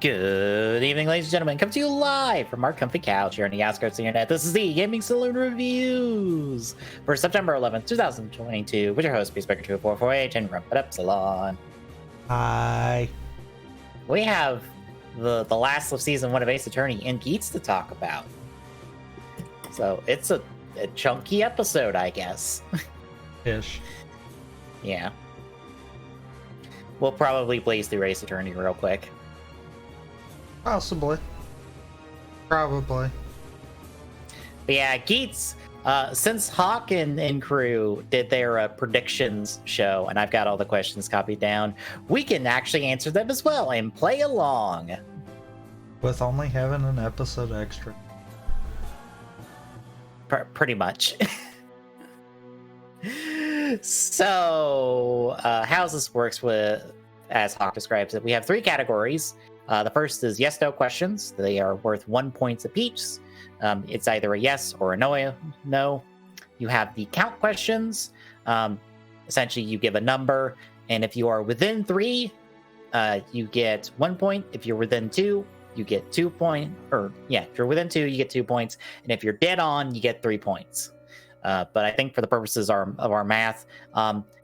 Good evening, ladies and gentlemen. Come to you live from our comfy couch here on the outskirts of the internet. This is the Gaming Saloon Reviews for September 11th, 2022, with your host, Peacemaker2448 and Rump It Up Salon. Hi. We have the last of season 1 of Ace Attorney and Geats to talk about. So it's a chunky episode, I guess. Ish. Yeah. We'll probably blaze through Ace Attorney real quick. Possibly. Probably. But yeah, Geats, since Hawk and crew did their predictions show, and I've got all the questions copied down, we can actually answer them as well and play along. With only having an episode extra. Pretty much. So, how this works with, as Hawk describes it, we have 3 categories. The first is yes/no questions. They are worth 1 point apiece. It's either a yes or a no. You have the count questions. Essentially, you give a number, and if you are within 3, you get 1 point. If you're within 2, you get 2 points. If you're within 2, you get 2 points, and if you're dead on, you get 3 points. But I think for the purposes of our math,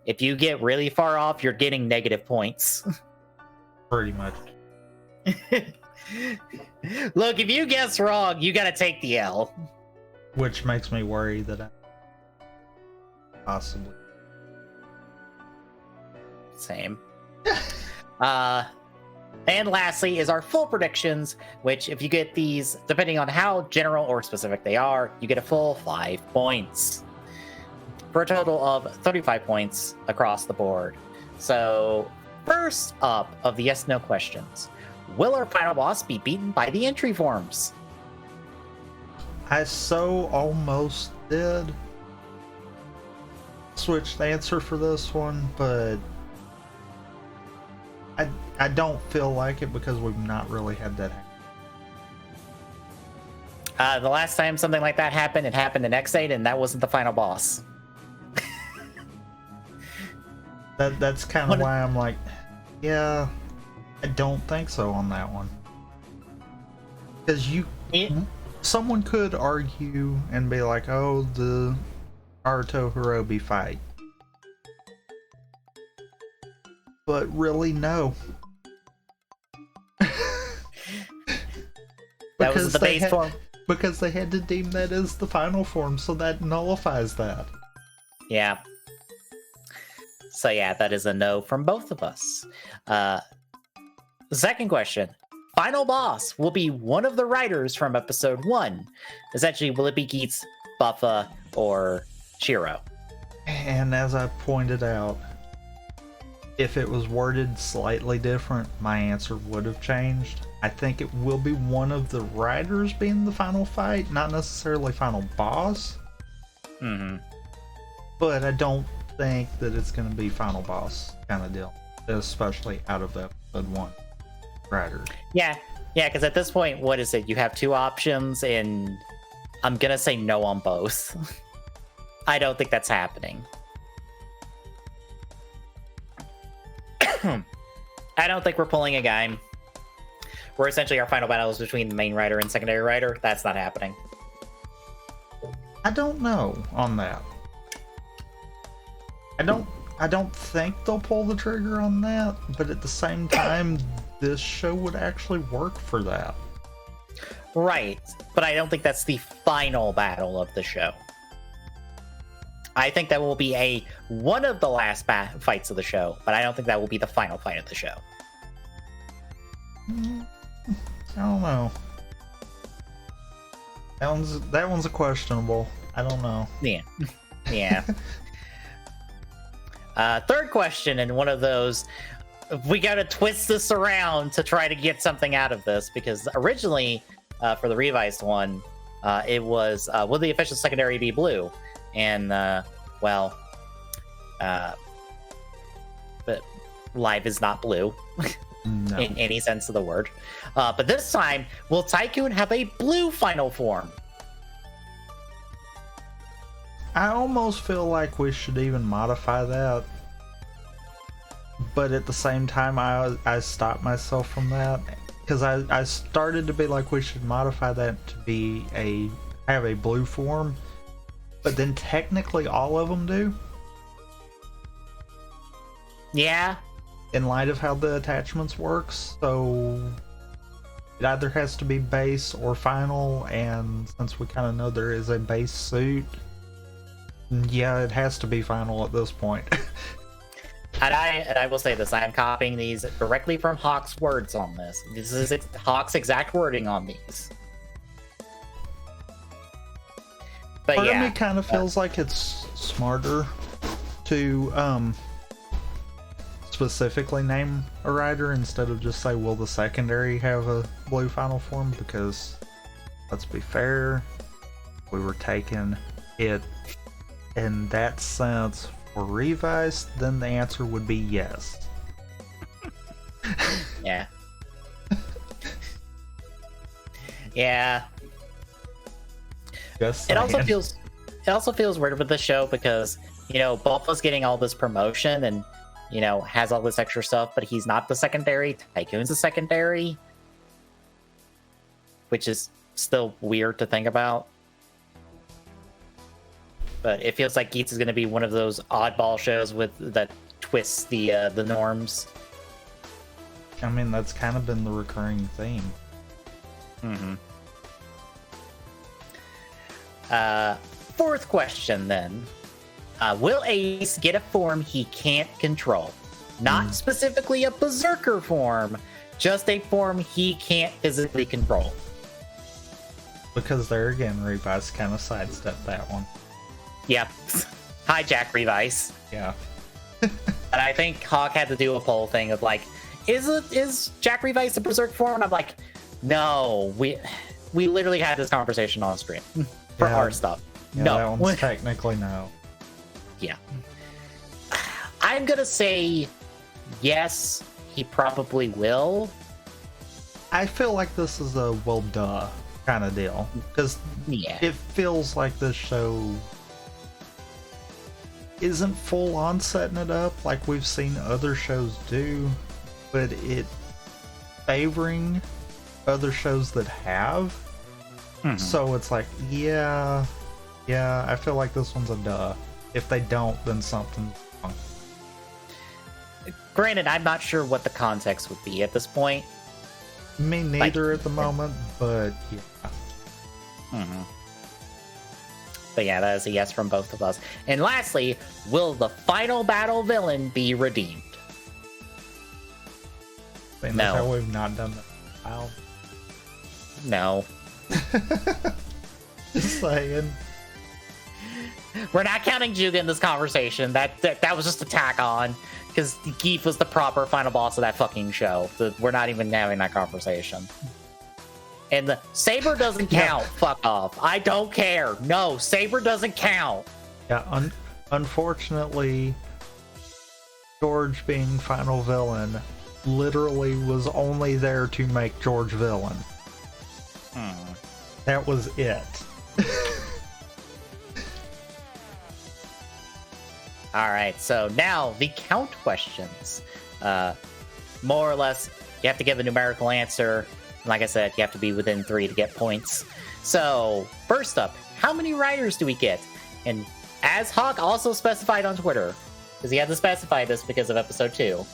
if you get really far off, you're getting negative points. Pretty much. Look, if you guess wrong, you gotta take the L. Which makes me worry that I possibly. Same. And lastly is our full predictions, which if you get these, depending on how general or specific they are, you get a full 5 points. For a total of 35 points across the board. So, first up of the yes/no questions. Will our final boss be beaten by the entry forms? I so almost did switch the answer for this one, but I don't feel like it because we've not really had that happen. The last time something like that happened, it happened in X8, and that wasn't the final boss. That's kind of why I'm like, yeah, I don't think so on that one. Because someone could argue and be like, oh, the Naruto Hirobi fight. But really, no. That was the base form. Because they had to deem that as the final form, so that nullifies that. Yeah. So yeah, that is a no from both of us. Second question. Final boss will be one of the writers from episode 1. Essentially, will it be Geats, Buffa, or Shiro? And as I pointed out, if it was worded slightly different, my answer would have changed. I think it will be one of the writers being the final fight, not necessarily final boss. Mm-hmm. But I don't think that it's going to be final boss kind of deal, especially out of episode 1 writers. Yeah, because at this point, what is it? You have 2 options, and I'm gonna say no on both. I don't think that's happening. I don't think we're pulling a game where essentially our final battle is between the main writer and secondary writer. That's not happening. I don't know on that. I don't think they'll pull the trigger on that, but at the same time, this show would actually work for that. Right, but I don't think that's the final battle of the show. I think that will be one of the last fights of the show, but I don't think that will be the final fight of the show. I don't know. That one's a questionable. I don't know. Yeah. Third question, and one of those, we got to twist this around to try to get something out of this, because originally, for the revised one, it was, will the official secondary be blue? And, but Live is not blue. No. In any sense of the word. But this time, will Tycoon have a blue final form? I almost feel like we should even modify that but at the same time, I stopped myself from that because I started to be like, we should modify that to be have a blue form, but then technically all of them do. Yeah. In light of how the attachments works, so it either has to be base or final, and since we kind of know there is a base suit, yeah, it has to be final at this point. And I will say this, I am copying these directly from Hawk's words on this. This is Hawk's exact wording on these. But Part yeah. of me kind of feels like it's smarter to specifically name a rider instead of just say, will the secondary have a blue final form? Because, let's be fair, we were taking it in that sense for Revice, then the answer would be yes. Yeah. Yeah. Just It also saying. feels weird with the show because, you know, Bulba's getting all this promotion and, you know, has all this extra stuff, but he's not the secondary. Tycoon's the secondary, which is still weird to think about. But it feels like Geats is going to be one of those oddball shows that twists the norms. I mean, that's kind of been the recurring theme. Mm-hmm. Fourth question then. Will Ace get a form he can't control? Not specifically a berserker form, just a form he can't physically control. Because there again, Revice kind of sidestepped that one. Yep. Hijack Revice. Yeah. And I think Hawk had to do a poll thing of like, is Jack Revice a berserk form? And I'm like, no, we literally had this conversation on stream for Yeah. our stuff. Yeah, no. that one's technically no. Yeah. I'm gonna say yes, he probably will. I feel like this is a well duh kind of deal. Because Yeah. it feels like this show isn't full on setting it up like we've seen other shows do, but it favoring other shows that have. Mhm. So it's like, yeah, I feel like this one's a duh. If they don't, then something's wrong. Granted, I'm not sure what the context would be at this point. Me neither at the moment, but yeah. Mhm. But yeah, that is a yes from both of us. And lastly, will the final battle villain be redeemed? Seeing No. as how we've not done that in a while. No. Just saying. We're not counting Juga in this conversation. That was just a tack on. Because Geef was the proper final boss of that fucking show. We're not even having that conversation. And the Saber doesn't count. Fuck off. I don't care. No, Saber doesn't count. Yeah, unfortunately, George being final villain literally was only there to make George villain. That was it. All right, so now the count questions. More or less, you have to give a numerical answer. Like I said, you have to be within 3 to get points. So, first up, how many riders do we get? And as Hawk also specified on Twitter, because he had to specify this because of episode 2.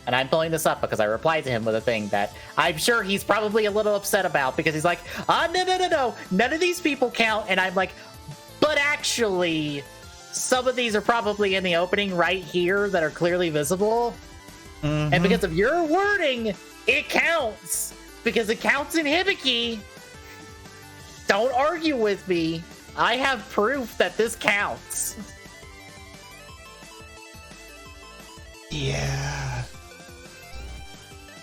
And I'm pulling this up because I replied to him with a thing that I'm sure he's probably a little upset about because he's like, no, none of these people count. And I'm like, but actually, some of these are probably in the opening right here that are clearly visible. Mm-hmm. And because of your wording, it counts. Because it counts in Hibiki. Don't argue with me. I have proof that this counts. Yeah.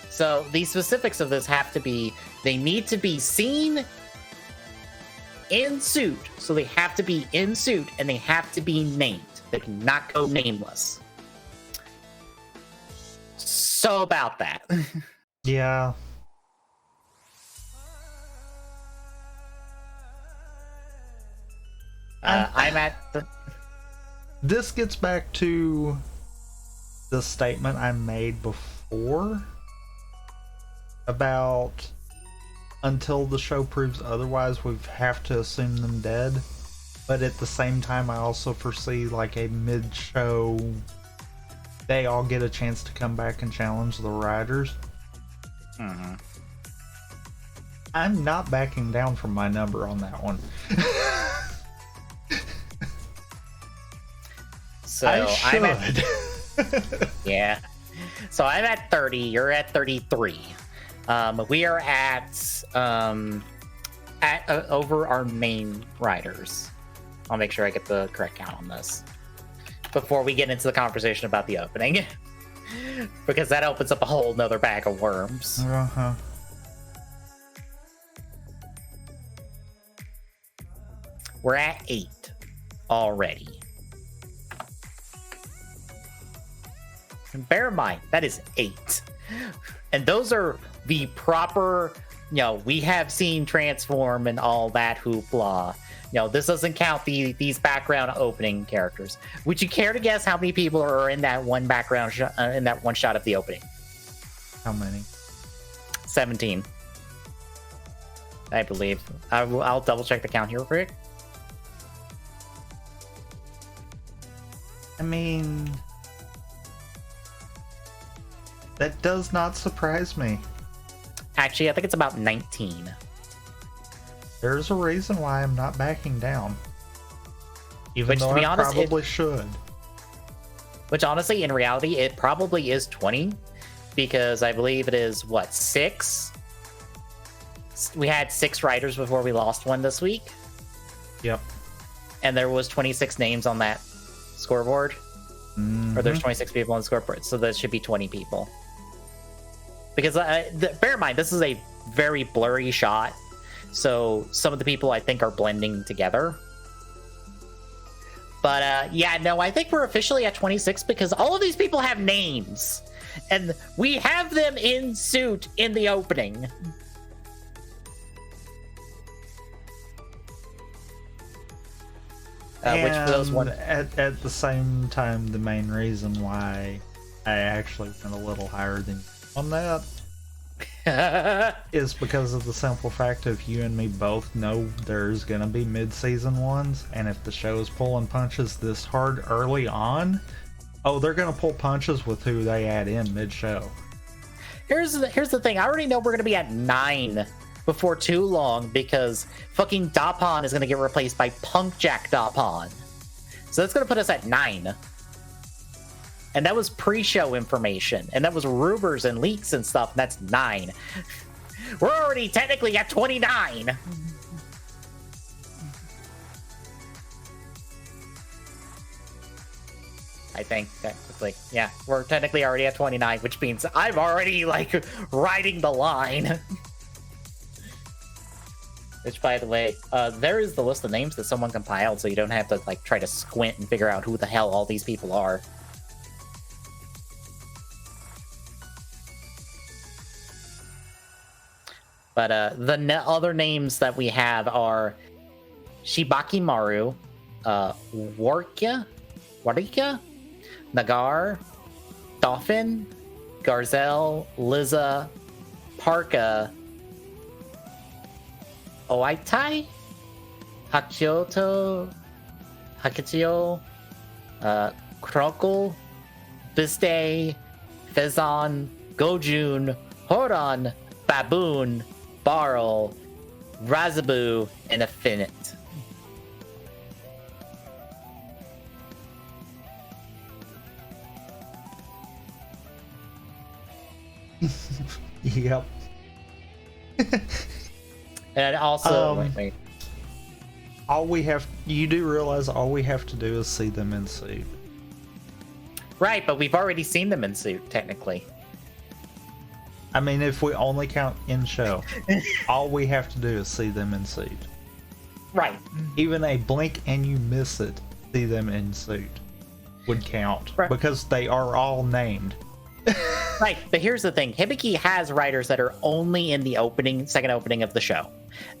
So the specifics of this have to be, they need to be seen in suit. So they have to be in suit and they have to be named. They cannot go nameless. So about that. Yeah. I'm at the... This gets back to the statement I made before about until the show proves otherwise, we have to assume them dead. But at the same time, I also foresee like a mid-show, they all get a chance to come back and challenge the writers. Mm-hmm. I'm not backing down from my number on that one. So I'm at yeah. So I'm at 30. You're at 33. We are at over our main riders. I'll make sure I get the correct count on this before we get into the conversation about the opening, because that opens up a whole nother bag of worms. Uh-huh. We're at 8 already. And bear in mind, that is 8. And those are the proper, we have seen transform and all that hoopla. This doesn't count these background opening characters. Would you care to guess how many people are in that one background in that one shot of the opening? How many? 17. I believe. I'll double check the count here real quick. I mean, that does not surprise me. Actually, I think it's about 19. There's a reason why I'm not backing down. Even Which, though to be I honest, probably should. Which, honestly, in reality, it probably is 20. Because I believe it is, 6? We had 6 writers before we lost one this week. Yep. And there was 26 names on that scoreboard. Mm-hmm. Or there's 26 people on the scoreboard. So there should be 20 people. Because, bear in mind, this is a very blurry shot. So some of the people I think are blending together. But I think we're officially at 26 because all of these people have names. And we have them in suit in the opening. Which for those one at the same time, the main reason why I actually went a little higher than you on that is because of the simple fact of you and me both know there's gonna be mid-season ones, and if the show is pulling punches this hard early on, they're gonna pull punches with who they add in mid-show. Here's the thing. I already know we're gonna be at 9 before too long because fucking Dapon is gonna get replaced by Punk Jack Dapon. So that's gonna put us at 9. And that was pre-show information. And that was rumors and leaks and stuff. And that's 9. We're already technically at 29. I think technically. Yeah, we're technically already at 29, which means I'm already, riding the line. Which, by the way, there is the list of names that someone compiled, so you don't have to, try to squint and figure out who the hell all these people are. But the other names that we have are Shibaki Maru, Warika, Nagar, Dolphin, Garzel, Liza, Parka, Oitai, Hakioto, Krokle, Biste, Fezon, Gojun, Horon, Baboon, Barl, Razabu, and Affinit. Yep. And also, wait. You do realize all we have to do is see them in suit. Right, but we've already seen them in suit, technically. I mean, if we only count in show, all we have to do is see them in suit. Right. Even a blink and you miss it, see them in suit would count. Right. Because they are all named. Right, but here's the thing. Hibiki has writers that are only in the second opening of the show.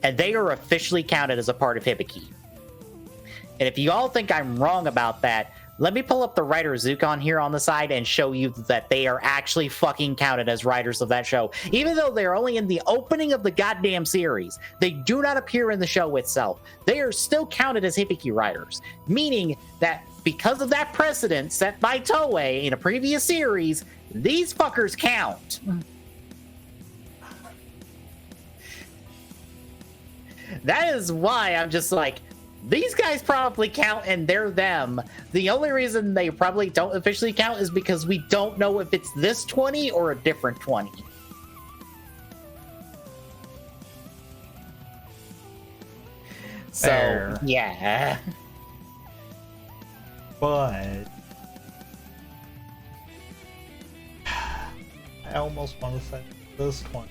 And they are officially counted as a part of Hibiki. And if you all think I'm wrong about that, Let me pull up the writer Zuko here on the side and show you that they are actually fucking counted as writers of that show. Even though they're only in the opening of the goddamn series, they do not appear in the show itself. They are still counted as Hibiki writers, meaning that because of that precedent set by Toei in a previous series, these fuckers count. That is why I'm just like, these guys probably count and they're them. The only reason they probably don't officially count is because we don't know if it's this 20 or a different 20. Fair. So, yeah. But I almost want to say this 20.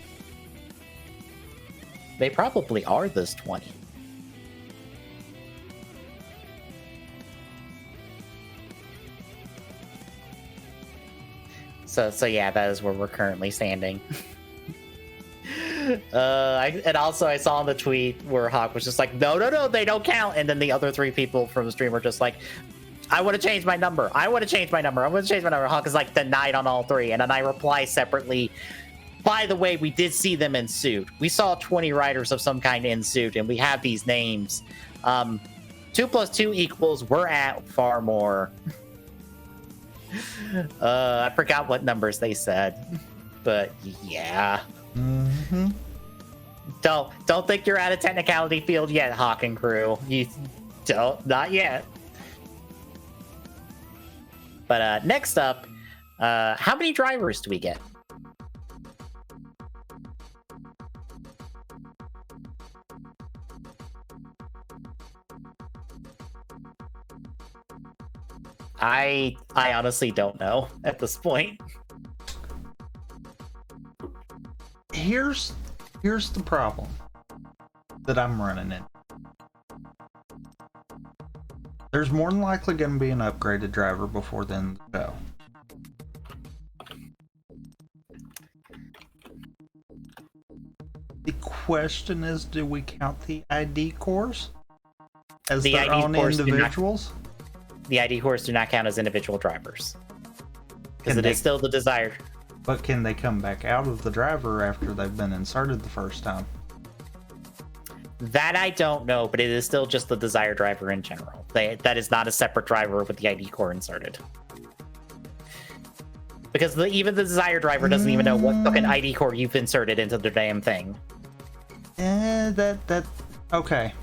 They probably are this 20. So yeah, that is where we're currently standing. And also I saw in the tweet where Hawk was just like, no, they don't count. And then the other three people from the stream were just like, I want to change my number. Hawk is like denied on all three. And then I reply separately, by the way, we did see them in suit. We saw 20 writers of some kind in suit, and we have these names. 2 + 2 equals, we're at far more. I forgot what numbers they said, but yeah. Mm-hmm. Don't think you're at a technicality field yet, Hawk and crew. You don't, not yet. But next up, how many drivers do we get? I honestly don't know at this point. Here's the problem that I'm running in. There's more than likely going to be an upgraded driver before the end of the show. The question is, do we count the ID cores as their own individuals? The ID cores do not count as individual drivers. Because it is still the desired. But can they come back out of the driver after they've been inserted the first time? That I don't know, but it is still just the desired driver in general. That is not a separate driver with the ID core inserted. Because even the desired driver doesn't even know what fucking ID core you've inserted into the damn thing. Okay.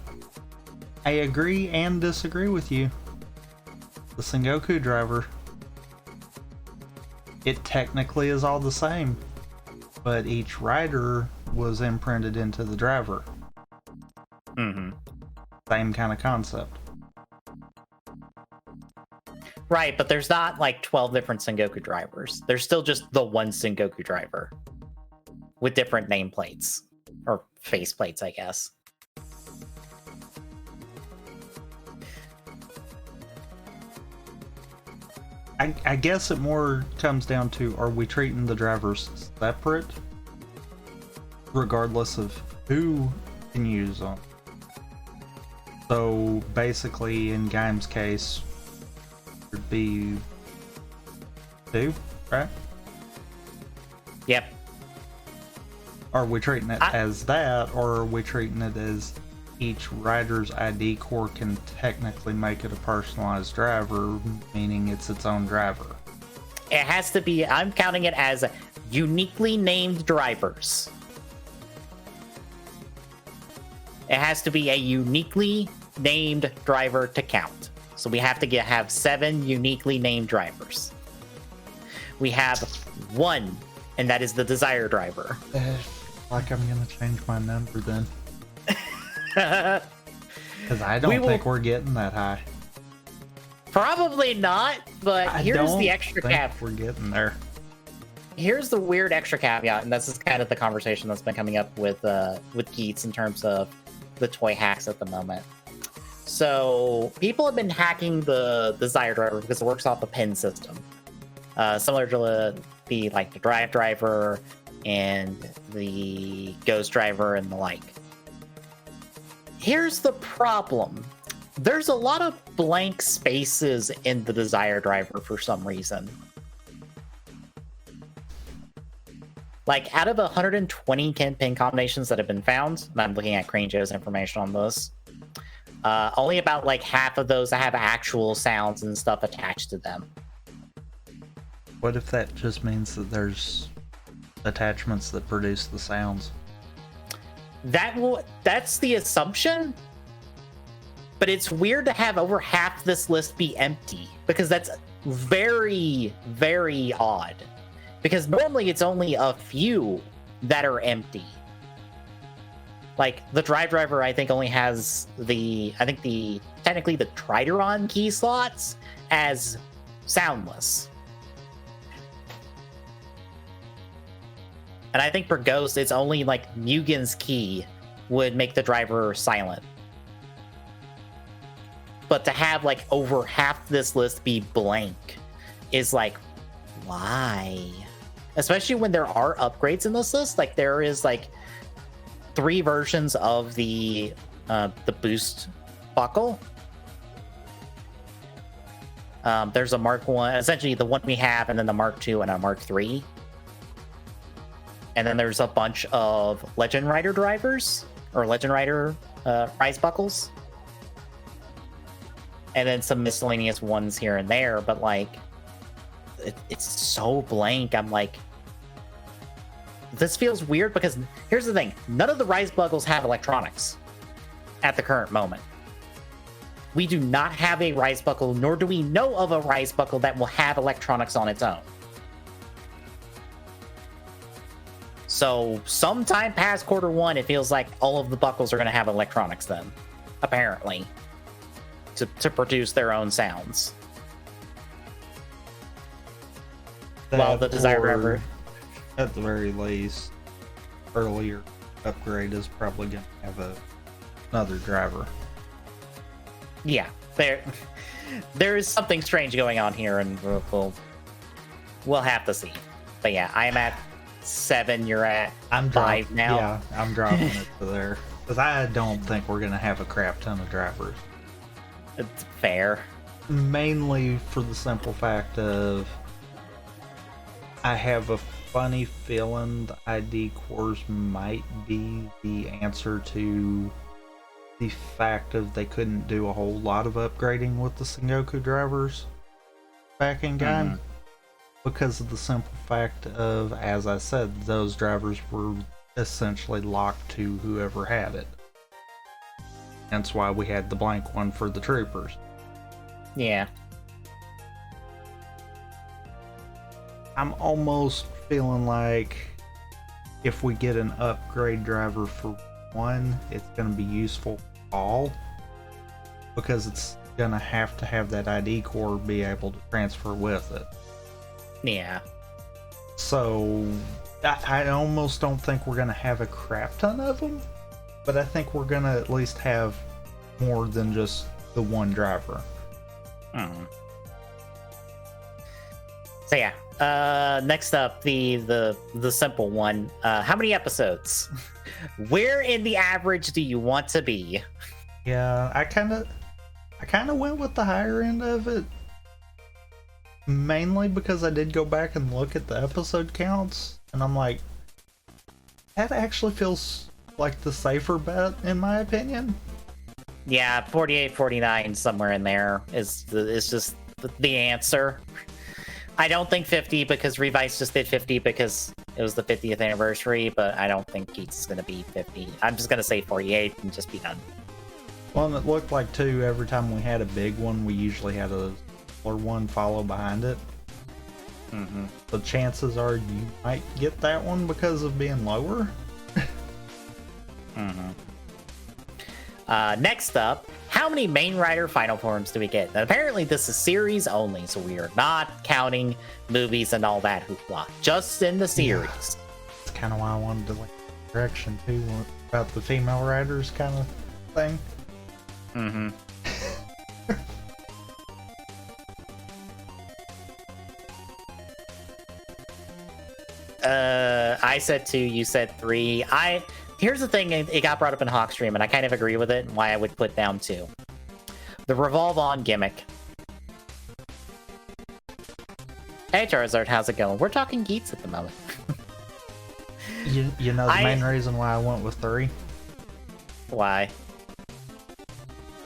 I agree and disagree with you. The Sengoku driver, it technically is all the same, but each rider was imprinted into the driver. Mm-hmm. Same kind of concept. Right, but there's not like 12 different Sengoku drivers. There's still just the one Sengoku driver with different nameplates or faceplates, I guess. I guess it more comes down to, are we treating the drivers separate regardless of who can use them? So basically in Gaim's case would be 2, right? Yep. Are we treating it as that, or are we treating it as each rider's ID core can technically make it a personalized driver, meaning it's its own driver? It has to be, I'm counting it as uniquely named drivers. It has to be a uniquely named driver to count. So we have to have 7 uniquely named drivers. We have 1, and that is the desire driver. Like I'm gonna change my number then. Because I don't think we're getting that high. Probably not, but here's the extra cap. We're getting there. Here's the weird extra caveat, and this is kind of the conversation that's been coming up with Geets in terms of the toy hacks at the moment. So people have been hacking the Desire driver because it works off a pin system, similar to the Drive driver and the Ghost driver and the like. Here's the problem. there's a lot of blank spaces in the Desire driver for some reason. Like, out of 120 pin combinations that have been found, and I'm looking at Crane Joe's information on this, only about like half of those have actual sounds and stuff attached to them. What if that just means that there's attachments that produce the sounds? That's the assumption, but it's weird to have over half this list be empty, because that's very, very odd. Because normally it's only a few that are empty. Like, the Drive driver, I think, only has technically the Trideron key slots as soundless. And I think for Ghost, it's only like Mugen's key would make the driver silent. But to have like over half this list be blank is like, why? Especially when there are upgrades in this list. Like, there is like 3 versions of the boost buckle. There's a Mark 1, essentially the one we have, and then the Mark 2 and a Mark 3. And then there's a bunch of Legend Rider drivers, or Legend Rider rise buckles. And then some miscellaneous ones here and there, but like, it's so blank. I'm like, this feels weird, because here's the thing. None of the rise buckles have electronics at the current moment. We do not have a rise buckle, nor do we know of a rise buckle that will have electronics on its own. So sometime past Q1, it feels like all of the buckles are going to have electronics then, apparently, to produce their own sounds. While the Desire driver, at the very least, earlier upgrade is probably going to have another driver. Yeah, there is something strange going on here, and we'll have to see. But yeah, I'm at 7. You're at 5 now. Yeah, I'm dropping it to there, because I don't think we're going to have a crap ton of drivers. It's fair. Mainly for the simple fact of, I have a funny feeling the ID cores might be the answer to the fact of they couldn't do a whole lot of upgrading with the Sengoku drivers back in game. Because of the simple fact of, as I said, those drivers were essentially locked to whoever had it. That's why we had the blank one for the troopers. Yeah. I'm almost feeling like if we get an upgrade driver for one, it's going to be useful for all, because it's going to have that ID core be able to transfer with it. Yeah. So I almost don't think we're going to have a crap ton of them, but I think we're going to at least have more than just the one driver. So yeah, next up, the simple one. How many episodes? Where in the average do you want to be? Yeah, I kind of went with the higher end of it, mainly because I did go back and look at the episode counts, and I'm like, that actually feels like the safer bet, in my opinion. Yeah, 48, 49, somewhere in there is just the answer. I don't think 50, because Revice just did 50 because it was the 50th anniversary, but I don't think Geeks is going to be 50. I'm just going to say 48 and just be done. Well, and it looked like, too, every time we had a big one, we usually had a smaller one follow behind it. The chances are you might get that one because of being lower. Next up, how many main rider final forms do we get? And apparently this is series only, so we are not counting movies and all that hoopla. Just in the series. Yeah. That's kind of why I wanted to like direction too, about the female riders kind of thing. I said 2, you said 3. Here's the thing, it got brought up in Hawkstream, and I kind of agree with it, and why I would put down 2. The revolve on gimmick. Hey Charizard, how's it going? We're talking Geats at the moment. You know the main reason why I went with 3? Why?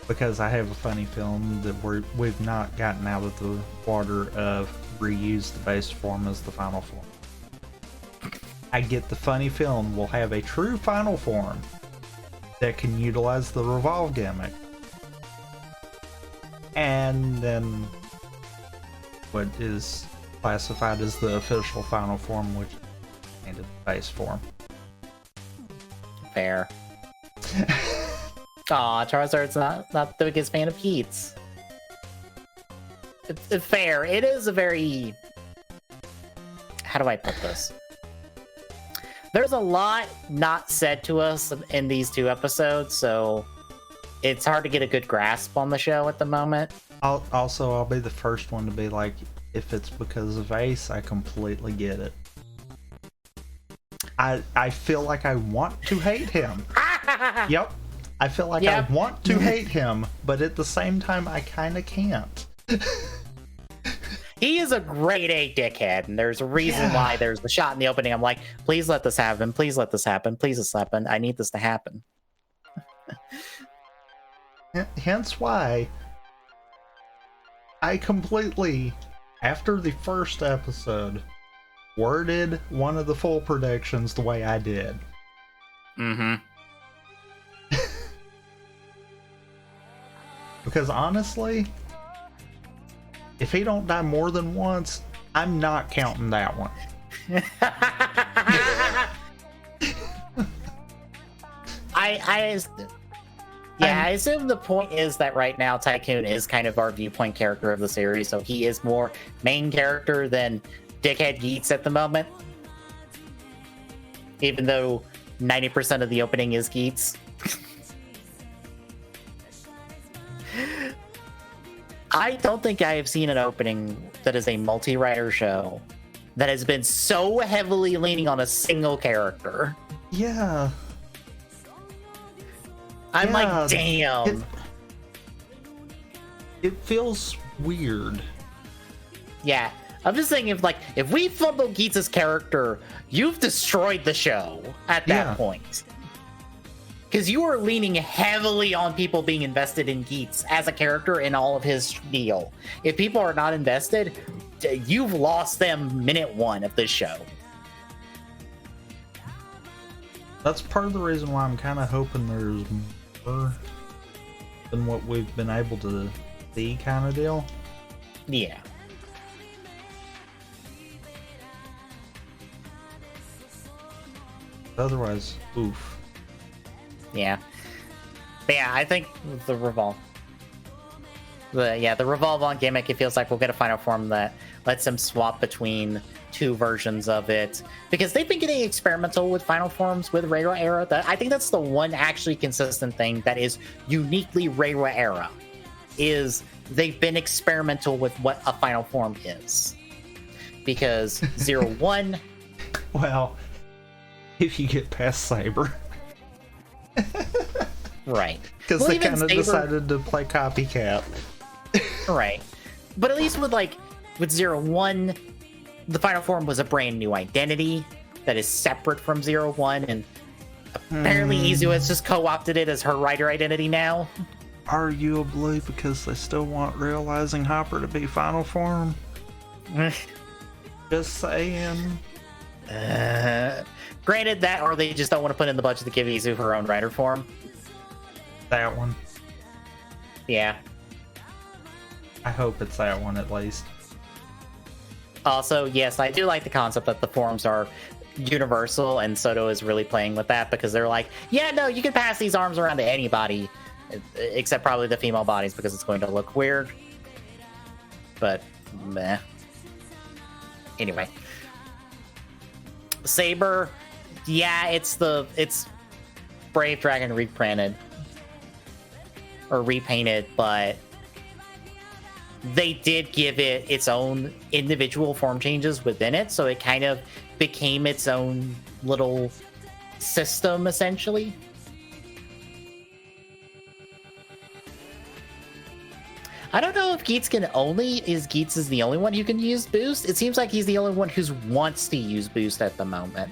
Because I have a funny feeling that we've not gotten out of the water of reuse the base form as the final form. I get the funny feeling we'll have a true final form that can utilize the revolve gimmick. And then what is classified as the official final form, which is the base form. Fair. Aw, Charizard's not the biggest fan of Geats. It's fair. It is a very... How do I put this? There's a lot not said to us in these 2 episodes, so it's hard to get a good grasp on the show at the moment. I'll be the first one to be like, if it's because of Ace, I completely get it. I feel like I want to hate him. Yep. I feel like I want to hate him, but at the same time, I kind of can't. He is a grade A dickhead, and there's a reason why there's the shot in the opening. I'm like, please let this happen. Please let this happen. Please this happen. I need this to happen. Hence why I completely, after the first episode, worded one of the full predictions the way I did. Mm-hmm. Because honestly, if he don't die more than once, I'm not counting that one. I assume the point is that right now Tycoon is kind of our viewpoint character of the series, so he is more main character than Dickhead Geats at the moment. Even though 90% of the opening is Geats. I don't think I have seen an opening that is a multi-writer show that has been so heavily leaning on a single character. Yeah. I'm like, damn. It feels weird. Yeah. I'm just saying, if we fumble Geats' character, you've destroyed the show at that point. Because you are leaning heavily on people being invested in Geats as a character in all of his deal. If people are not invested, you've lost them minute 1 of this show. That's part of the reason why I'm kind of hoping there's more than what we've been able to see kind of deal. Yeah. Otherwise, oof. Yeah. But yeah, I think the revolve. The revolve on gimmick, it feels like we'll get a final form that lets him swap between 2 versions of it. Because they've been getting experimental with final forms with Reiwa era. I think that's the one actually consistent thing that is uniquely Reiwa era. Is they've been experimental with what a final form is. Because 0-1... Well, if you get past Saber. Right. Because they kind of decided to play copycat. Right. But at least with 0-1, the final form was a brand new identity that is separate from 0-1, and apparently Izu has just co-opted it as her writer identity now. Arguably because they still want Realizing Hopper to be final form. Just saying. Granted that, or they just don't want to put in the budget to give Izu her own writer form. That one. Yeah. I hope it's that one at least. Also, yes, I do like the concept that the forms are universal, and Soto is really playing with that because they're like, yeah, no, you can pass these arms around to anybody, except probably the female bodies because it's going to look weird. But, meh. Anyway. Saber, yeah, it's Brave Dragon reprinted. Or repainted, but they did give it its own individual form changes within it, so it kind of became its own little system, essentially. I don't know if Geets can only Geets is the only one who can use boost. It seems like he's the only one who wants to use boost at the moment.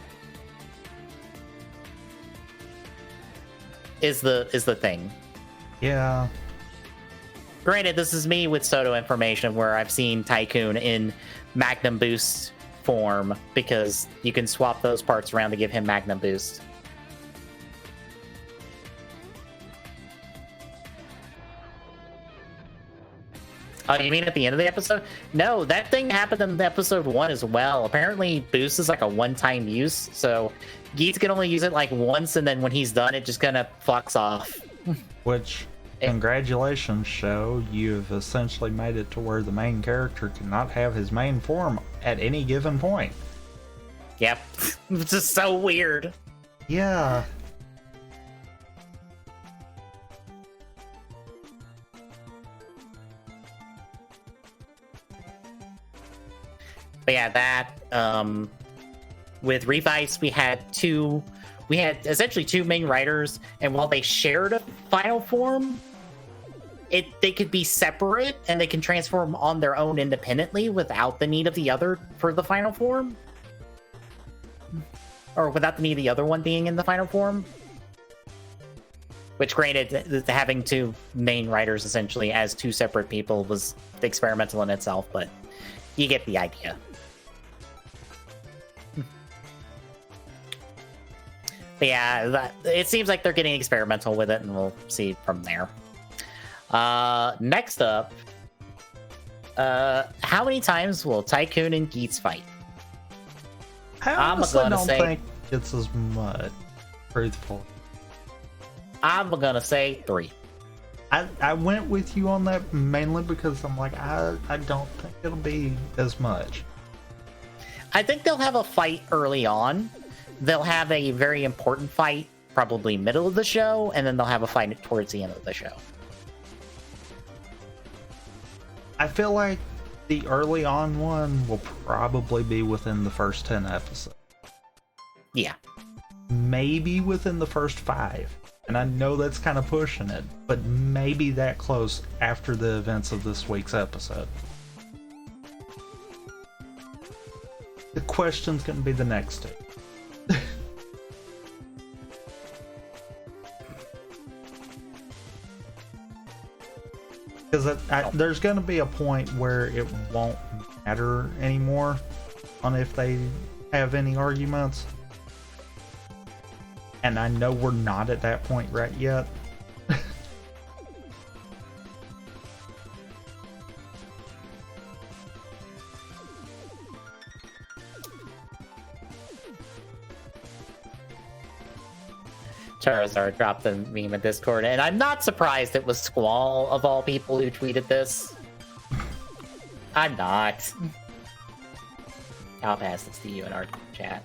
Is the thing. Yeah. Granted, this is me with Soto information where I've seen Tycoon in Magnum Boost form because you can swap those parts around to give him Magnum Boost. Oh, you mean at the end of the episode? No, that thing happened in episode 1 as well. Apparently, Boost is like a one-time use, so Geets can only use it like once, and then when he's done, it just kind of fucks off. Which, congratulations, show. You've essentially made it to where the main character cannot have his main form at any given point. Yep. It's just so weird. Yeah. But yeah, that with Revice we had essentially two main writers, and while they shared a final form, they could be separate and they can transform on their own independently without the need of the other for the final form. Or without the need of the other one being in the final form. Which, granted, having two main writers essentially as two separate people was experimental in itself, but you get the idea. But yeah, it seems like they're getting experimental with it, and we'll see from there. Next up, how many times will Tycoon and Geets fight? I honestly don't think it's as much, truthfully. I'm gonna say 3. I went with you on that mainly because I'm like, I don't think it'll be as much. I think they'll have a fight early on. They'll have a very important fight, probably middle of the show, and then they'll have a fight towards the end of the show. I feel like the early on one will probably be within the first 10 episodes. Yeah. Maybe within the first 5. And I know that's kind of pushing it, but maybe that close after the events of this week's episode. The question's going to be the next 2. Because there's going to be a point where it won't matter anymore on if they have any arguments. And I know we're not at that point right yet. Charizard dropped the meme in Discord, and I'm not surprised it was Squall, of all people, who tweeted this. I'm not. I'll pass this to you in our chat.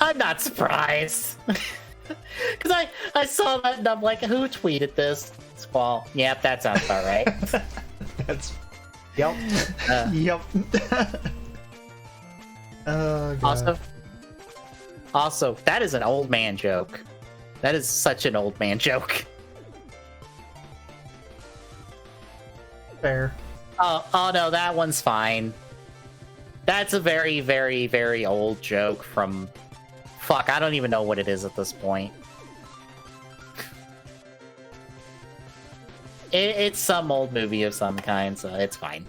I'm not surprised. Because I saw that and I'm like, who tweeted this? Squall. Yep, that sounds about right. That's... Yep. Yep. Oh, God. Also, that is an old man joke. That is such an old man joke. Fair. Oh no, that one's fine. That's a very, very, very old joke from... Fuck, I don't even know what it is at this point. It's some old movie of some kind, so it's fine.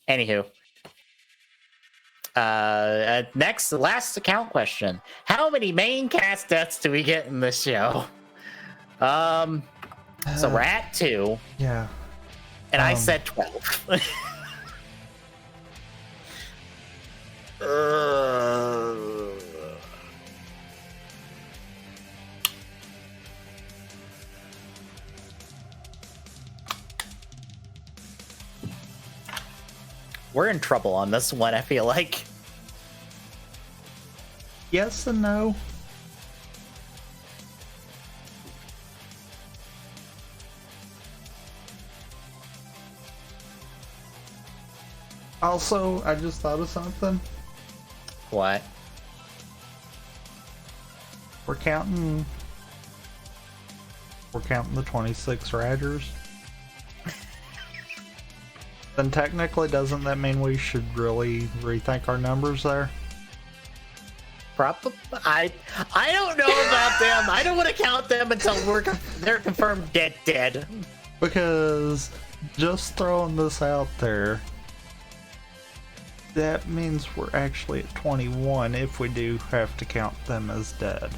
Anywho. Last account question. How many main cast deaths do we get in this show? So we're at 2. Yeah. And I said 12. We're in trouble on this one, I feel like. Yes and no. Also, I just thought of something. What? We're counting the 26 riders. Then technically, doesn't that mean we should really rethink our numbers there? Probably. I don't know about them. I don't want to count them until they're confirmed dead. Because just throwing this out there, that means we're actually at 21 if we do have to count them as dead.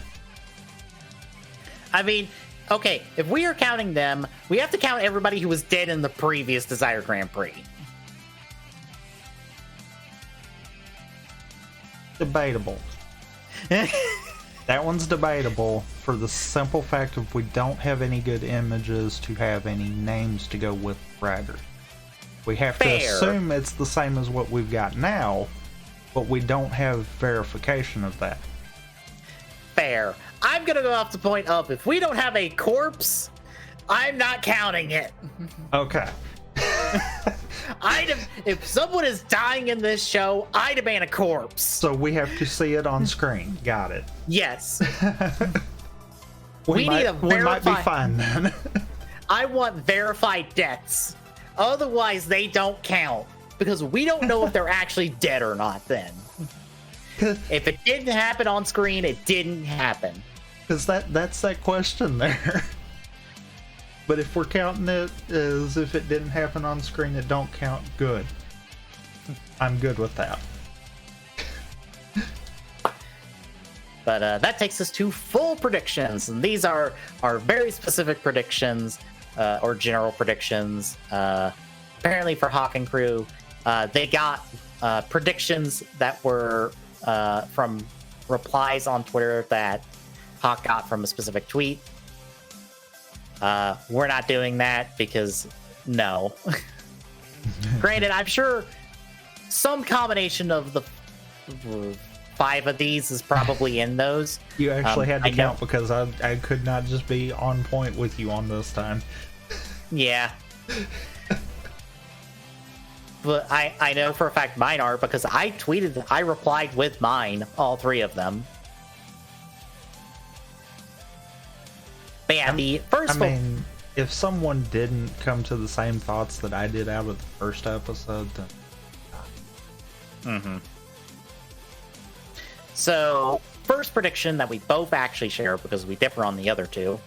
I mean, okay, if we are counting them, we have to count everybody who was dead in the previous Desire Grand Prix. Debatable. That one's debatable for the simple fact of we don't have any good images to have any names to go with riders. We have to assume it's the same as what we've got now, but we don't have verification of that. Fair. I'm gonna go off the point of if we don't have a corpse, I'm not counting it. Okay. If someone is dying in this show, I demand a corpse. So we have to see it on screen. Got it. Yes. We might be fine then. I want verified deaths. Otherwise, they don't count because we don't know if they're actually dead or not. Then, if it didn't happen on screen, it didn't happen. Because that's that question there. But if we're counting it as if it didn't happen on screen, it don't count. Good. I'm good with that. But that takes us to full predictions, and these are very specific predictions or general predictions. Apparently, for Hawk and Crew, they got predictions that were from replies on Twitter that Hawk got from a specific tweet. We're not doing that because no. Granted, I'm sure some combination of the 5 of these is probably in those. You actually had to count because I could not just be on point with you on this time. Yeah. But I know for a fact mine are because I replied with mine, all 3 of them. But yeah, the first one. I mean, if someone didn't come to the same thoughts that I did out of the first episode, then. Mm-hmm. So, first prediction that we both actually share because we differ on the other 2.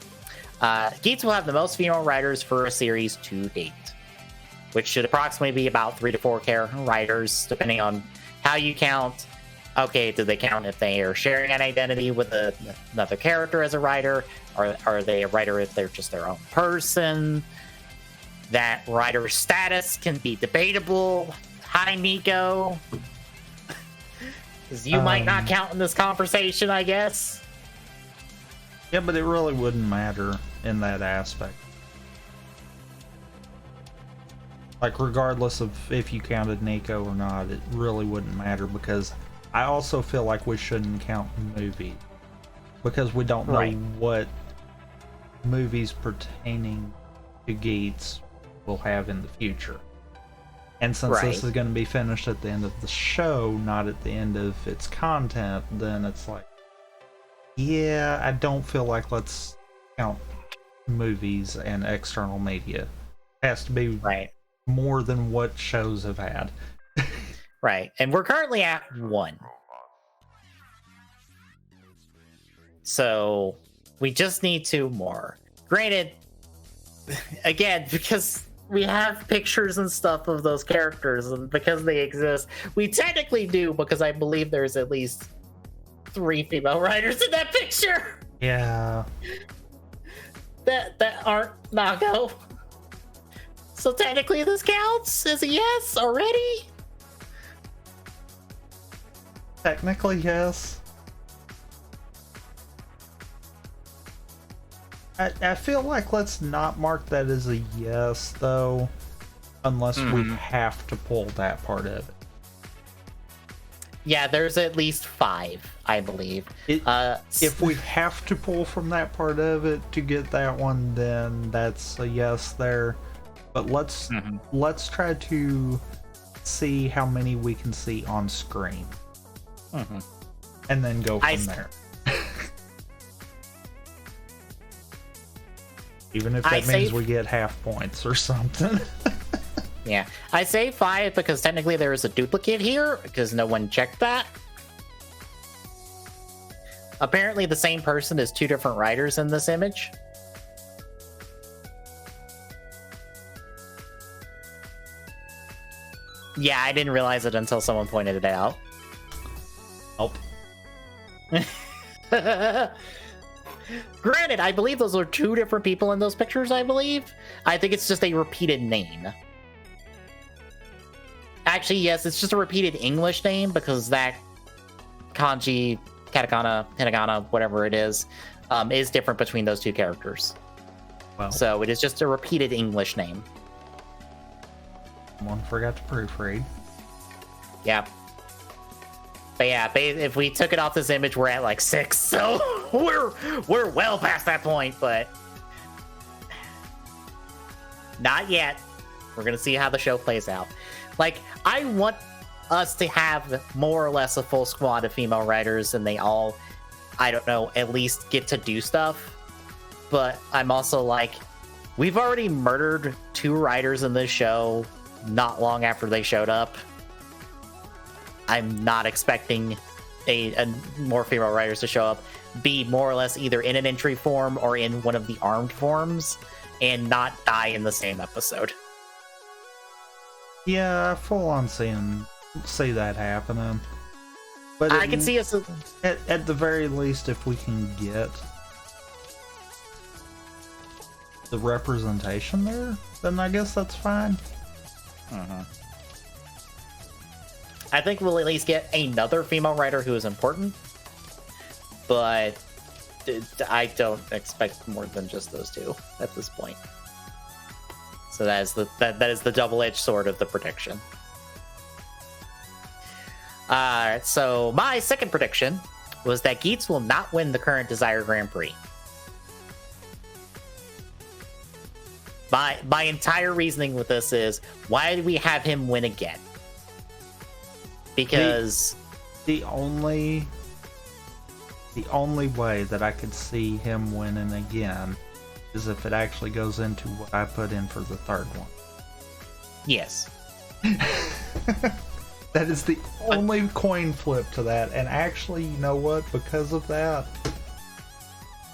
Geats will have the most female writers for a series to date, which should approximately be about 3 to 4 writers, depending on how you count. Okay, do they count if they are sharing an identity with another character as a writer? Or are they a writer if they're just their own person? That writer status can be debatable. Hi, Nico. Because you might not count in this conversation, I guess. Yeah, but it really wouldn't matter in that aspect. Like, regardless of if you counted Nico or not, it really wouldn't matter because I also feel like we shouldn't count movies because we don't know what movies pertaining to Geats will have in the future. And since this is going to be finished at the end of the show, not at the end of its content, then it's like, yeah, I don't feel like let's count movies and external media. It has to be more than what shows have had. Right, and we're currently at 1. So we just need 2 more. Granted, again, because we have pictures and stuff of those characters, and because they exist, we technically do, because I believe there's at least 3 female writers in that picture. Yeah. That aren't Nago. So technically this counts as a yes already? Technically, yes. I feel like let's not mark that as a yes, though, unless we have to pull that part of it. Yeah, there's at least 5, I believe. If we have to pull from that part of it to get that one, then that's a yes there. But let's try to see how many we can see on screen. Mm-hmm. And then go from there. Even if that means we get half points or something. Yeah. I say 5 because technically there is a duplicate here, because no one checked that. Apparently the same person is 2 different writers in this image. Yeah, I didn't realize it until someone pointed it out. Nope. Granted, I believe those are 2 different people in those pictures, I believe. I think it's just a repeated name. Actually, yes, it's just a repeated English name because that kanji, katakana, hiragana, whatever it is different between those 2 characters. Well, so it is just a repeated English name. Someone forgot to proofread. Yeah. But yeah, if we took it off this image, we're at like 6, so we're well past that point, but not yet. We're gonna see how the show plays out. Like, I want us to have more or less a full squad of female writers, and they all, I don't know, at least get to do stuff. But I'm also like, we've already murdered 2 writers in this show not long after they showed up. I'm not expecting a more female writers to show up, be more or less either in an entry form or in one of the armed forms, and not die in the same episode. Yeah, full on see that happening. But I can see us at the very least, if we can get the representation there, then I guess that's fine. Mm-hmm. I think we'll at least get another female writer who is important, but I don't expect more than just those 2 at this point. So that is the double-edged sword of the prediction. So my second prediction was that Geets will not win the current Desire Grand Prix. My entire reasoning with this is, why do we have him win again? Because the only way that I could see him winning again is if it actually goes into what I put in for the third one. Yes. That is the only coin flip to that. And actually, you know what? Because of that,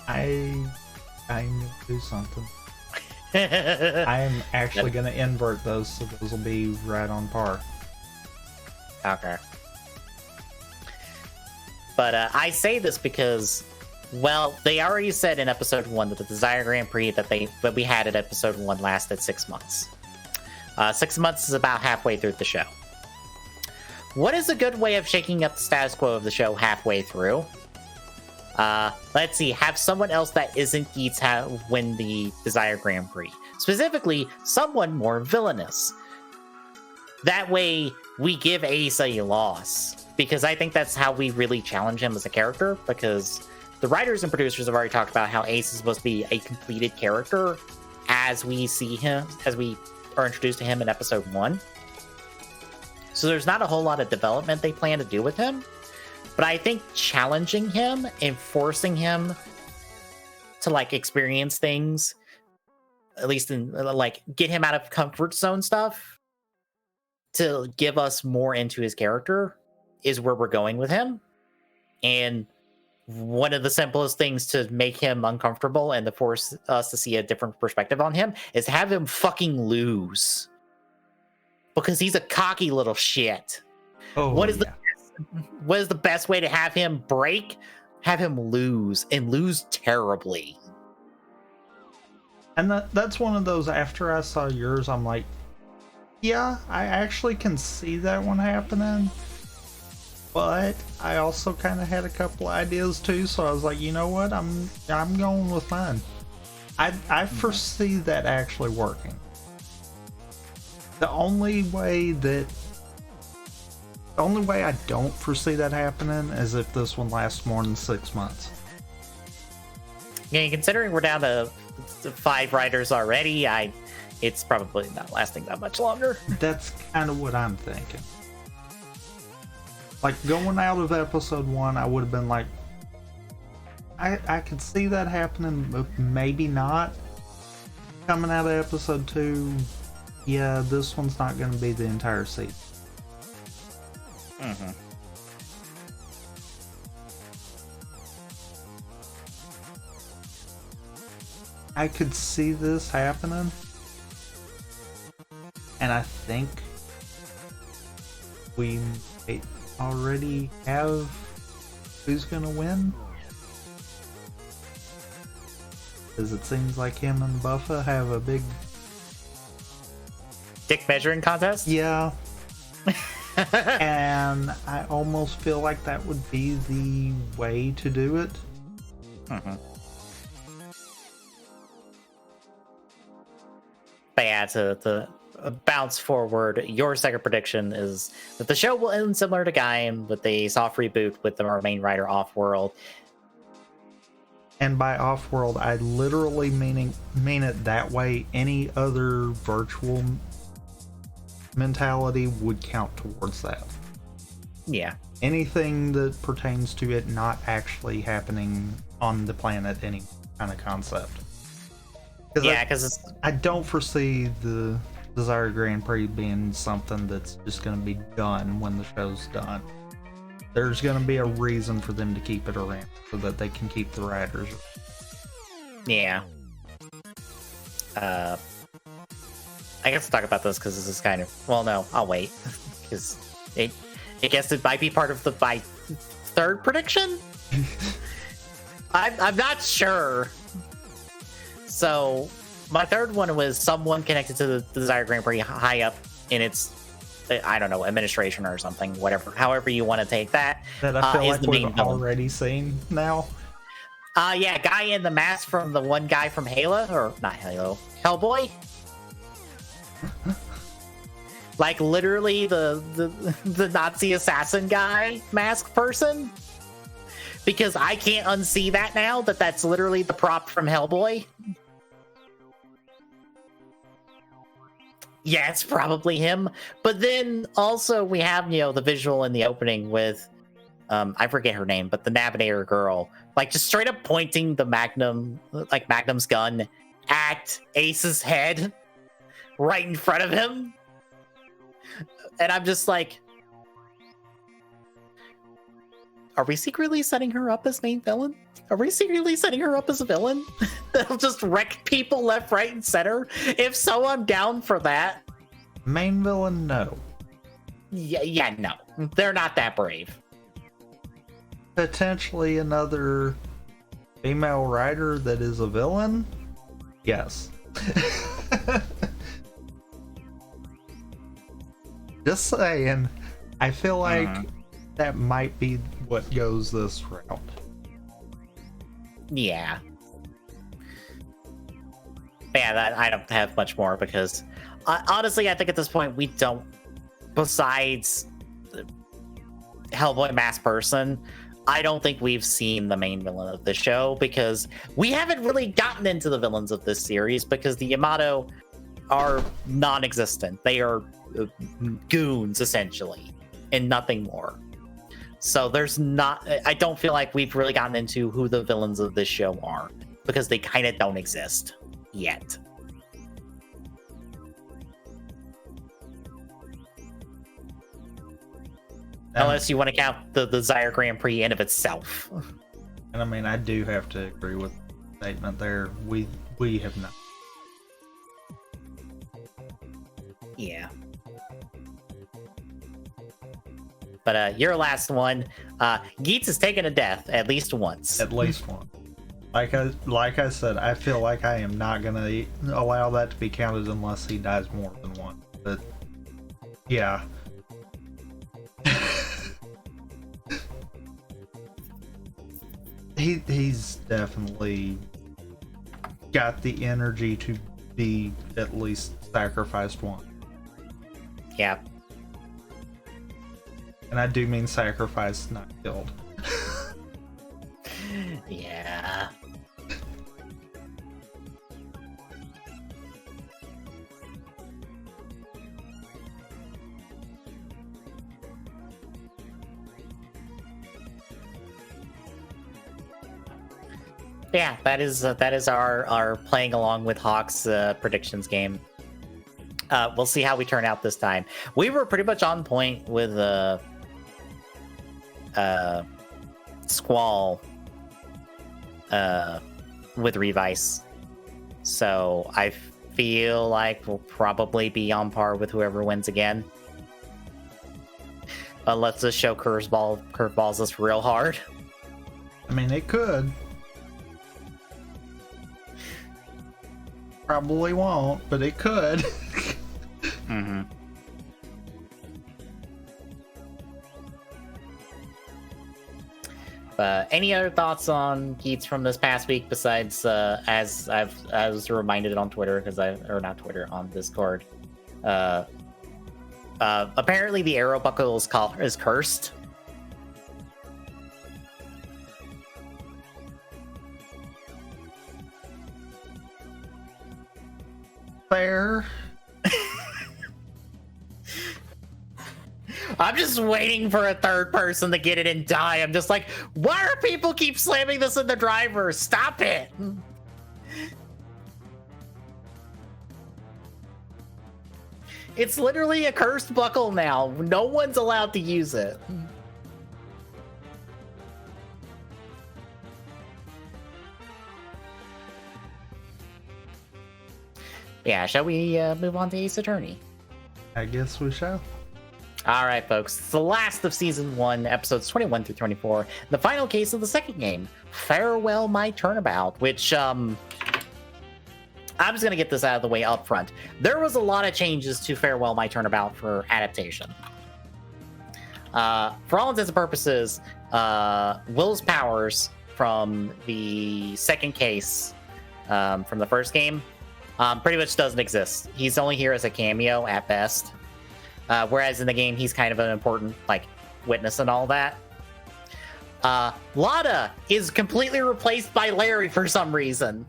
I'm gonna do something. I am actually gonna invert those, so those will be right on par. Okay. But I say this because, well, they already said in episode 1 that the Desire Grand Prix that we had at episode 1 lasted 6 months. 6 months is about halfway through the show. What is a good way of shaking up the status quo of the show halfway through? Let's see, have someone else that isn't Geets win the Desire Grand Prix. Specifically, someone more villainous. That way, we give Ace a loss. Because I think that's how we really challenge him as a character. Because the writers and producers have already talked about how Ace is supposed to be a completed character as we see him, as we are introduced to him in episode 1. So there's not a whole lot of development they plan to do with him. But I think challenging him and forcing him to, like, experience things, at least in, like, get him out of comfort zone stuff, to give us more into his character is where we're going with him. And one of the simplest things to make him uncomfortable and to force us to see a different perspective on him is have him fucking lose. Because he's a cocky little shit. Oh, what is the best way to have him break? Have him lose, and lose terribly. And that's one of those, after I saw yours, I'm like, yeah, I actually can see that one happening. But I also kind of had a couple ideas too, so I was like, you know what, I'm going with mine. I foresee that actually working. The only way I don't foresee that happening is if this one lasts more than 6 months. Yeah, considering we're down to 5 writers already, it's probably not lasting that much longer. That's kind of what I'm thinking. Like, going out of episode 1, I would have been like, I could see that happening, but maybe not. Coming out of episode 2, yeah, this one's not going to be the entire season. Mm-hmm. I could see this happening. And I think we already have who's going to win. Because it seems like him and Buffa have a big dick measuring contest? Yeah. And I almost feel like that would be the way to do it. Mm-hmm. But yeah, to bounce forward, your second prediction is that the show will end similar to Gaim with a soft reboot with our main writer off-world. And by off-world, I literally mean it that way. Any other virtual mentality would count towards that. Yeah. Anything that pertains to it not actually happening on the planet, any kind of concept. Yeah, because I don't foresee the Desire Grand Prix being something that's just going to be done when the show's done. There's going to be a reason for them to keep it around so that they can keep the riders. Yeah. I guess to talk about this because this is kind of... Well, no, I'll wait. Because I guess it might be part of my third prediction? I'm not sure. So, my third one was someone connected to the Desire Grand Prix high up in its... I don't know, administration or something, whatever. However you want to take that. That I feel like we've already seen now. Yeah, guy in the mask from the one guy from Halo, or not Halo, Hellboy. Like literally the Nazi assassin guy mask person. Because I can't unsee that now, that's literally the prop from Hellboy. Yeah, it's probably him. But then also we have, the visual in the opening with, I forget her name, but the Navigator girl, like just straight up pointing the Magnum's gun at Ace's head right in front of him. And I'm just like, are we secretly setting her up as main villain? Are we secretly setting her up as a villain that'll just wreck people left, right, and center? If so, I'm down for that. Main villain, no. Yeah, no. They're not that brave. Potentially another female writer that is a villain? Yes. Just saying. I feel like that might be what goes this route. Yeah. Yeah, I don't have much more because honestly, I think at this point we don't, besides Hellboy Masked Person, I don't think we've seen the main villain of the show because we haven't really gotten into the villains of this series because the Yamato are non-existent. They are goons, essentially, and nothing more. So I don't feel like we've really gotten into who the villains of this show are because they kind of don't exist yet. Unless you want to count the Desire Grand Prix in of itself. And I mean, I do have to agree with the statement there. We have not. Yeah. But your last one, Geets has taken a death at least once. At least one. Like I said, I feel like I am not gonna allow that to be counted unless he dies more than once. But yeah. He's definitely got the energy to be at least sacrificed once. Yeah. And I do mean sacrificed, not killed. Yeah. Yeah, that is our playing along with Hawks predictions game. We'll see how we turn out this time. We were pretty much on point with Squall with Revice. So I feel like we'll probably be on par with whoever wins again. Unless this show curveballs us real hard. I mean, it could. Probably won't, but it could. Mm-hmm. Any other thoughts on Keats from this past week besides as I was reminded on Twitter on Discord. Apparently the arrow buckle is cursed. Fair. I'm just waiting for a third person to get it and die. I'm just like, why do people keep slamming this in the driver? Stop it. It's literally a cursed buckle now. No one's allowed to use it. Yeah, shall we move on to Ace Attorney? I guess we shall. All right, folks. It's the last of Season 1, Episodes 21 through 24. The final case of the second game, Farewell My Turnabout, which, I'm just going to get this out of the way up front. There was a lot of changes to Farewell My Turnabout for adaptation. For all intents and purposes, Will's powers from the second case from the first game pretty much doesn't exist. He's only here as a cameo at best. Whereas in the game, he's kind of an important witness and all that. Lada is completely replaced by Larry for some reason.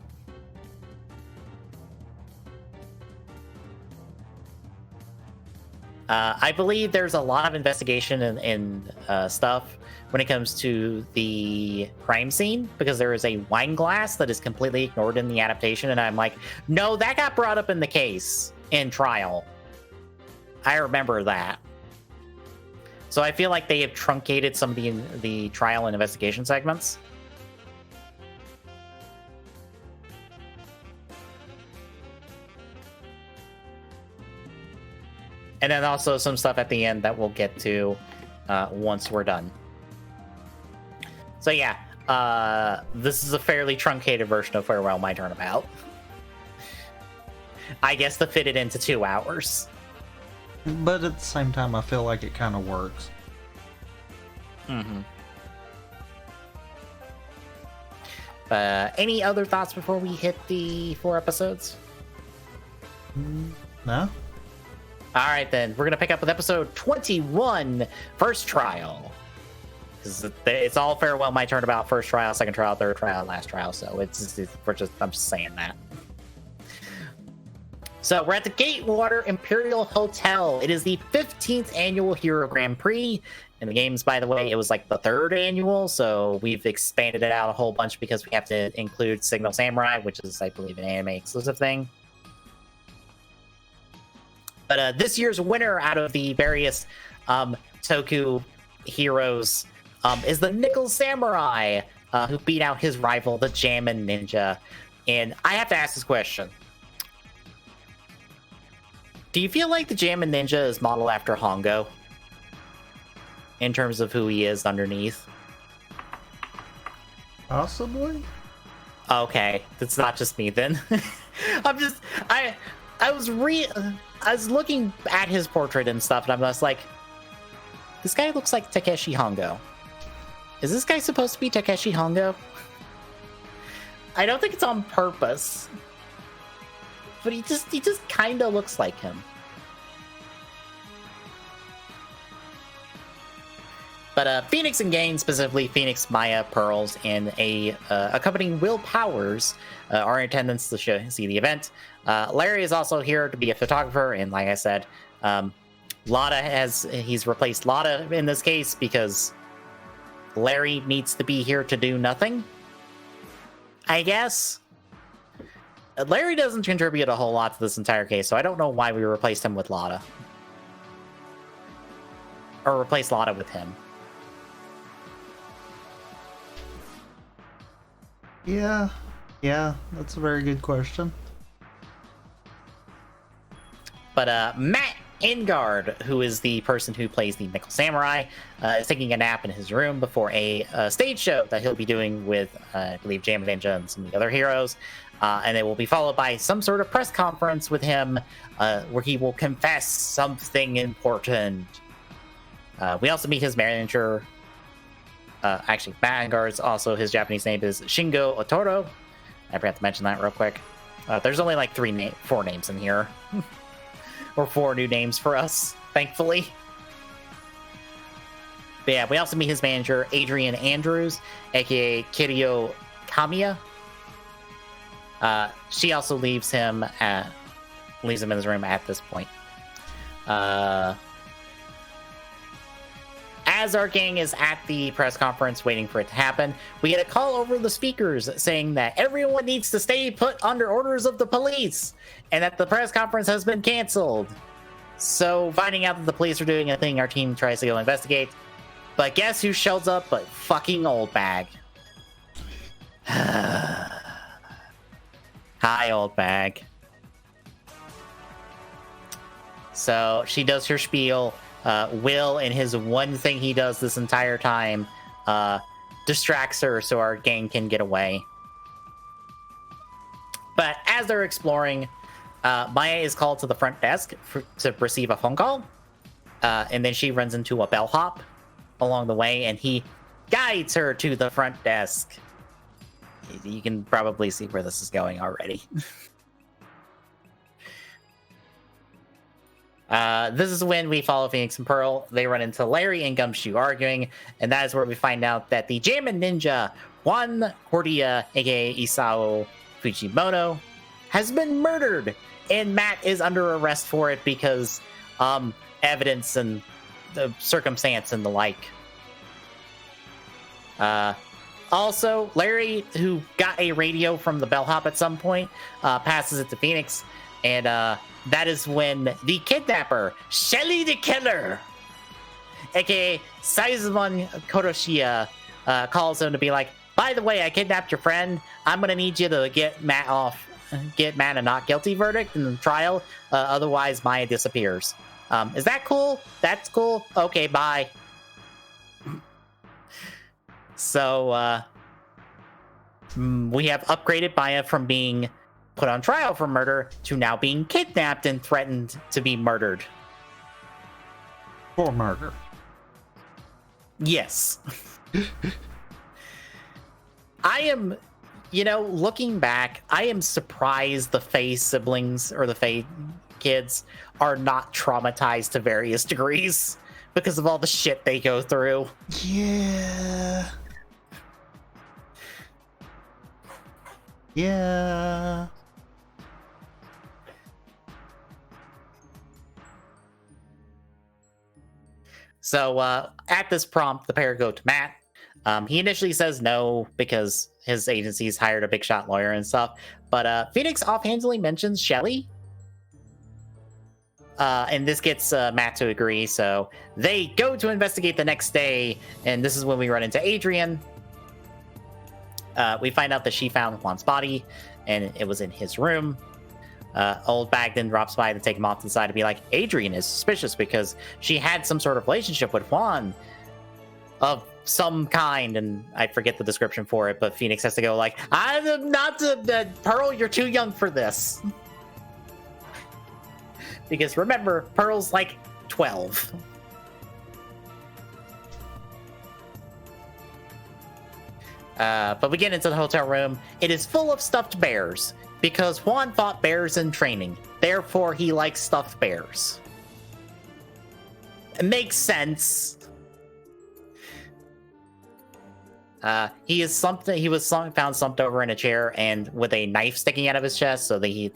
I believe there's a lot of investigation and stuff when it comes to the crime scene, because there is a wine glass that is completely ignored in the adaptation, and I'm like, no, that got brought up in the case in trial. I remember that. So I feel like they have truncated some of the trial and investigation segments. And then also some stuff at the end that we'll get to once we're done. So yeah, this is a fairly truncated version of Farewell My Turnabout. I guess to fit it into 2 hours. But at the same time, I feel like it kind of works. Mm-hmm. Any other thoughts before we hit the 4 episodes? No? All right, then. We're going to pick up with episode 21, First Trial. It's all Farewell My Turnabout, first trial, second trial, third trial, last trial. So I'm just saying that. So we're at the Gatewater Imperial Hotel. It is the 15th annual Hero Grand Prix. In the games, by the way, it was the 3rd annual, so we've expanded it out a whole bunch because we have to include Signal Samurai, which is, I believe, an anime exclusive thing. But this year's winner out of the various Toku heroes is the Nickel Samurai, who beat out his rival, the Jammin' Ninja. And I have to ask this question. Do you feel like the Jammin' Ninja is modeled after Hongo? In terms of who he is underneath? Possibly? Okay, that's not just me then. I was looking at his portrait and stuff, and I'm just like, this guy looks like Takeshi Hongo. Is this guy supposed to be Takeshi Hongo? I don't think it's on purpose. But he just kind of looks like him. But Phoenix and Gain, specifically Phoenix, Maya, Pearls, and accompanying Will Powers are in attendance to see the event. Larry is also here to be a photographer, and like I said, he's replaced Lada in this case because Larry needs to be here to do nothing. I guess. Larry doesn't contribute a whole lot to this entire case, so I don't know why we replaced him with Lotta. Or replaced Lotta with him. Yeah, that's a very good question. But Matt Ingard, who is the person who plays the Nickel Samurai, is taking a nap in his room before a stage show that he'll be doing with, I believe, Jam Ninja and some of the other heroes. And it will be followed by some sort of press conference with him where he will confess something important. We also meet his manager. Actually, Matt Ingard's also, his Japanese name is Shingo Otoro. I forgot to mention that real quick. There's only like 4 names in here. Or 4 new names for us, thankfully. But yeah, we also meet his manager, Adrian Andrews, aka Kirio Kamiya. She also leaves him in his room at this point. As our gang is at the press conference waiting for it to happen, we get a call over the speakers saying that everyone needs to stay put under orders of the police and that the press conference has been canceled. So, finding out that the police are doing a thing, our team tries to go investigate. But guess who shows up but fucking Old Bag? Hi, Old Bag. So, she does her spiel. Will, in his one thing he does this entire time, distracts her so our gang can get away. But as they're exploring, Maya is called to the front desk to receive a phone call. And then she runs into a bellhop along the way, and he guides her to the front desk. You can probably see where this is going already. This is when we follow Phoenix and Pearl. They run into Larry and Gumshoe arguing, and that is where we find out that the Jammin' Ninja, Juan Cordia, aka Isao Fujimoto, has been murdered, and Matt is under arrest for it because evidence and the circumstance and the like. Also, Larry, who got a radio from the bellhop at some point, passes it to Phoenix, and that is when the kidnapper, Shelly the Killer, aka Saizumon Koroshiya, calls him to be like, by the way, I kidnapped your friend. I'm going to need you to get Matt a not guilty verdict in the trial. Otherwise, Maya disappears. Is that cool? That's cool. Okay, bye. So, we have upgraded Maya from being put on trial for murder to now being kidnapped and threatened to be murdered. For murder. Yes. I am, looking back, I am surprised the Faye siblings or the Faye kids are not traumatized to various degrees because of all the shit they go through. Yeah. Yeah. So at this prompt, the pair go to Matt. He initially says no because his agency's hired a big shot lawyer and stuff. But Phoenix offhandedly mentions Shelly. And this gets Matt to agree. So they go to investigate the next day. And this is when we run into Adrian. We find out that she found Juan's body and it was in his room. Old Bag then drops by to take him off to the side to be like, Adrian is suspicious because she had some sort of relationship with Juan of some kind, and I forget the description for it, but Phoenix has to go like, I'm not Pearl, you're too young for this. Because remember, Pearl's like 12. But we get into the hotel room. It is full of stuffed bears because Juan fought bears in training. Therefore, he likes stuffed bears. It makes sense. He was found slumped over in a chair and with a knife sticking out of his chest, so the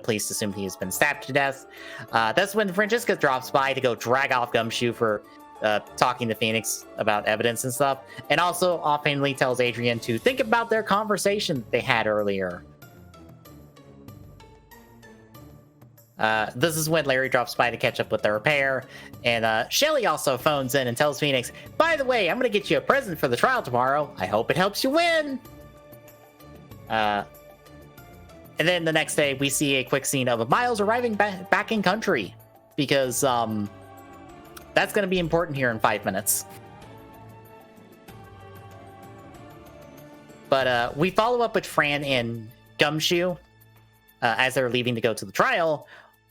police assumed he has been stabbed to death. That's when Francesca drops by to go drag off Gumshoe for talking to Phoenix about evidence and stuff, and also offhandedly tells Adrian to think about their conversation they had earlier. This is when Larry drops by to catch up with the repair, and Shelly also phones in and tells Phoenix, by the way, I'm going to get you a present for the trial tomorrow. I hope it helps you win. And then the next day, we see a quick scene of Miles arriving back in country, because that's going to be important here in 5 minutes. But we follow up with Fran and Gumshoe as they're leaving to go to the trial,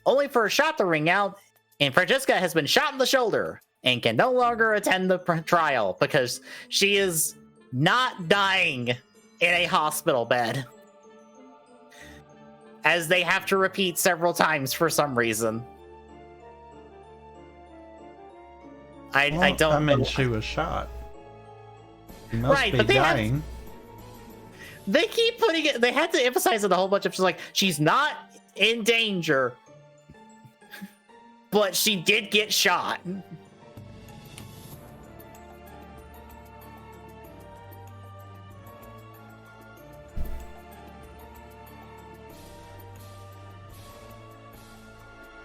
only for a shot to ring out, and Francesca has been shot in the shoulder and can no longer attend the trial because she is not dying in a hospital bed, as they have to repeat several times for some reason. I don't. I mean, she was shot. She must right, be but dying. They keep putting it. They had to emphasize it a whole bunch of. She's like, she's not in danger, but she did get shot.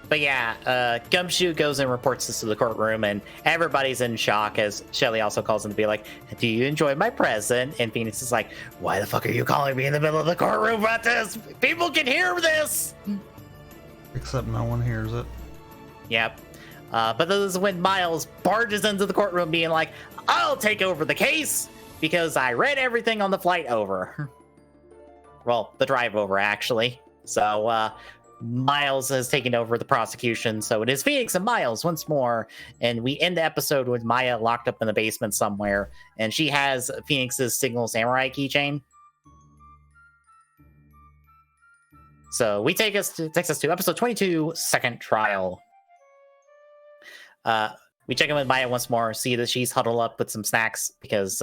But yeah, Gumshoe goes and reports this to the courtroom, and everybody's in shock as Shelly also calls in to be like, do you enjoy my present? And Phoenix is like, why the fuck are you calling me in the middle of the courtroom about this? People can hear this! Except no one hears it. Yep. But this is when Miles barges into the courtroom being like, I'll take over the case because I read everything on the flight over. Well, the drive over, actually. So, Miles has taken over the prosecution, so it is Phoenix and Miles once more, and we end the episode with Maya locked up in the basement somewhere, and she has Phoenix's Signal Samurai keychain. So takes us to episode 22, Second Trial. We check in with Maya once more, see that she's huddled up with some snacks because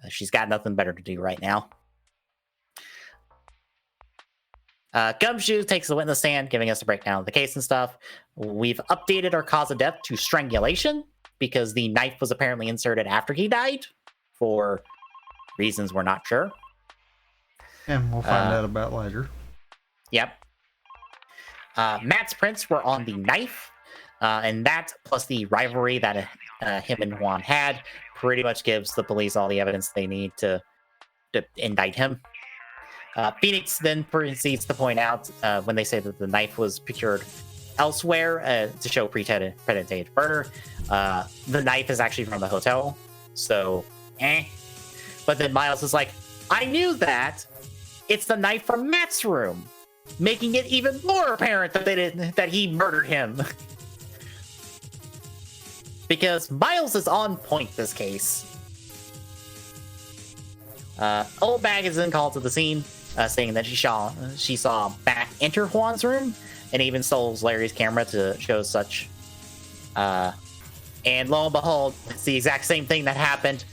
she's got nothing better to do right now. Gumshoe takes the witness stand, giving us a breakdown of the case and stuff. We've updated our cause of death to strangulation because the knife was apparently inserted after he died for reasons we're not sure. And we'll find out about later. Yep. Matt's prints were on the knife, and that plus the rivalry that him and Juan had pretty much gives the police all the evidence they need to indict him. Phoenix then proceeds to point out when they say that the knife was procured elsewhere to show premeditated murder. The knife is actually from the hotel, so But then Miles is like, I knew that. It's the knife from Matt's room, making it even more apparent that he murdered him. Because Miles is on point this case. Old Bag is then called to the scene, saying that she saw Matt enter Juan's room and even stole Larry's camera to show such. And lo and behold, it's the exact same thing that happened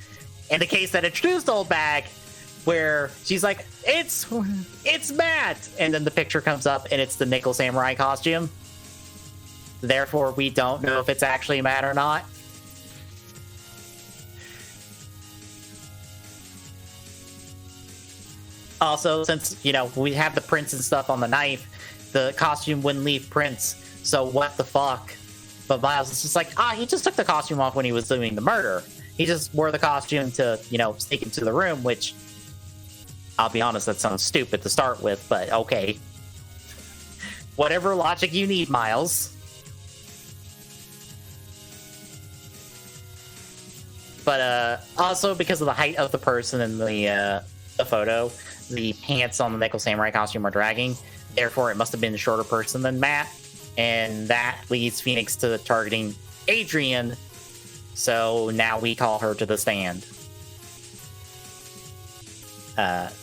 in the case that introduced Old Bag, where she's like, it's Matt! And then the picture comes up and it's the Nickel Samurai costume. Therefore, we don't know if it's actually Matt or not. Also, since, we have the prints and stuff on the knife, the costume wouldn't leave prints, so what the fuck? But Miles is just like, he just took the costume off when he was doing the murder. He just wore the costume to, sneak into the room, which, I'll be honest, that sounds stupid to start with, but okay. Whatever logic you need, Miles. But also, because of the height of the person in the photo, the pants on the Nickel Samurai costume are dragging. Therefore, it must have been a shorter person than Matt. And that leads Phoenix to targeting Adrian. So now we call her to the stand.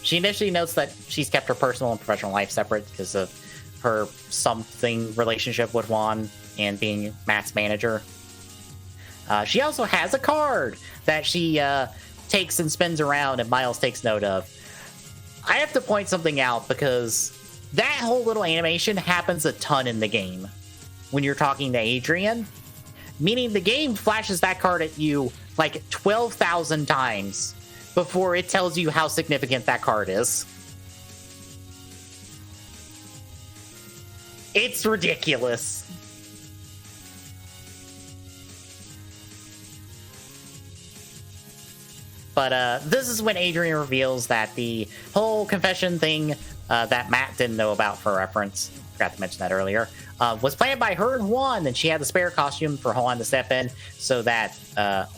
She initially notes that she's kept her personal and professional life separate because of her something relationship with Juan and being Matt's manager. She also has a card that she takes and spins around, and Miles takes note of. I have to point something out because that whole little animation happens a ton in the game when you're talking to Adrian. meaning the game flashes that card at you like 12,000 times before it tells you how significant that card is. It's ridiculous. But this is when Adrian reveals that the whole confession thing that Matt didn't know about, for reference, forgot to mention that earlier, was planned by her and Juan, and she had the spare costume for Juan to step in so that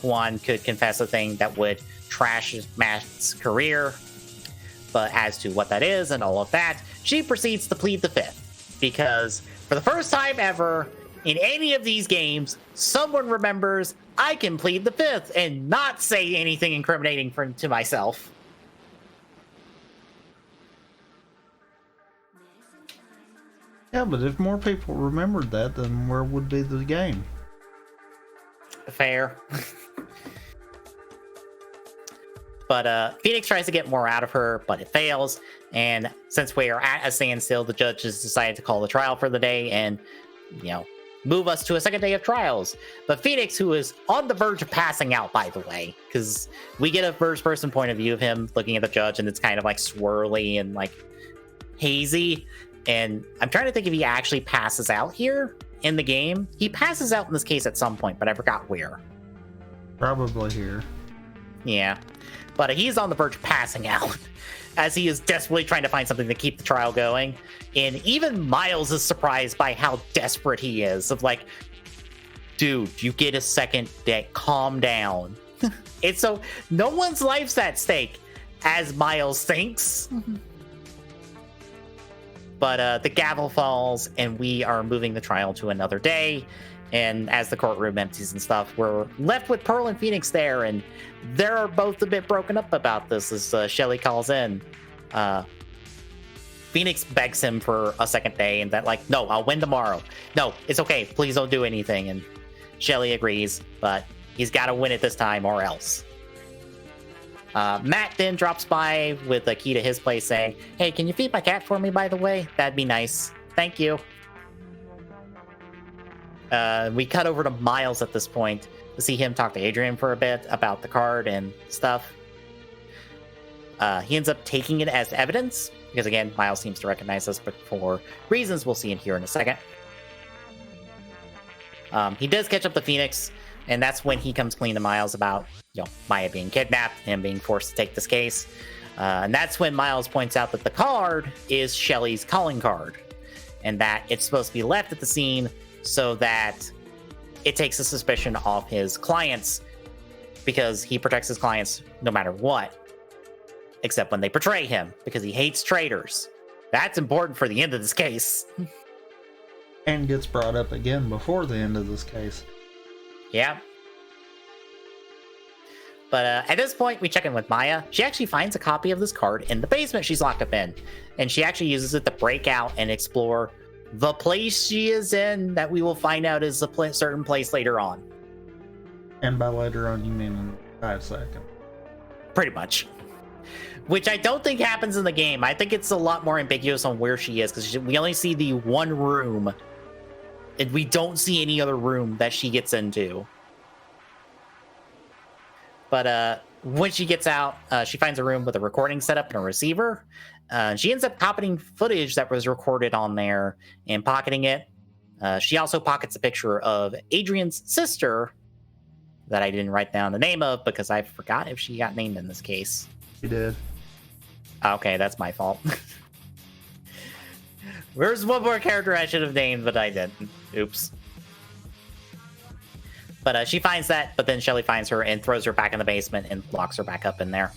Juan could confess a thing that would trash Matt's career. But as to what that is and all of that, she proceeds to plead the fifth, because for the first time ever in any of these games, someone remembers I can plead the fifth and not say anything incriminating to myself. Yeah, but if more people remembered that, then where would be the game? Fair. But Phoenix tries to get more out of her, but it fails. And since we are at a standstill, the judges decided to call the trial for the day and, move us to a second day of trials. But Phoenix, who is on the verge of passing out, by the way, because we get a first-person point of view of him looking at the judge, and it's kind of like swirly and like hazy. And I'm trying to think if he actually passes out here in the game. He passes out in this case at some point, but I forgot where. Probably here. Yeah. But he's on the verge of passing out as he is desperately trying to find something to keep the trial going. And even Miles is surprised by how desperate he is, of like, dude, you get a second day, calm down. It's so no one's life's at stake, as Miles thinks. But the gavel falls, and we are moving the trial to another day. And as the courtroom empties and stuff, we're left with Pearl and Phoenix there, and they're both a bit broken up about this as Shelly calls in. Phoenix begs him for a second day, and that like, no, I'll win tomorrow. No, it's okay. Please don't do anything. And Shelly agrees, but he's got to win it this time or else. Matt then drops by with a key to his place saying, hey, can you feed my cat for me, by the way? That'd be nice. Thank you. We cut over to Miles at this point to see him talk to Adrian for a bit about the card and stuff. He ends up taking it as evidence because, again, Miles seems to recognize us, but for reasons we'll see in here in a second. He does catch up to Phoenix, and that's when he comes clean to Miles about, Maya being kidnapped, him being forced to take this case. And that's when Miles points out that the card is Shelly's calling card, and that it's supposed to be left at the scene so that it takes the suspicion off his clients, because he protects his clients no matter what, except when they betray him, because he hates traitors. That's important for the end of this case. And gets brought up again before the end of this case. Yeah. But at this point, we check in with Maya. She actually finds a copy of this card in the basement she's locked up in, and she actually uses it to break out and explore the place she is in, that we will find out is a certain place later on. And by later on, you mean in 5 seconds. Pretty much. Which I don't think happens in the game. I think it's a lot more ambiguous on where she is, because we only see the one room, and we don't see any other room that she gets into. But when she gets out, she finds a room with a recording setup and a receiver. She ends up copying footage that was recorded on there and pocketing it. She also pockets a picture of Adrian's sister that I didn't write down the name of because I forgot if she got named in this case. She did. Okay, that's my fault. There's one more character I should have named, but I didn't. Oops. But she finds that, but then Shelly finds her and throws her back in the basement and locks her back up in there.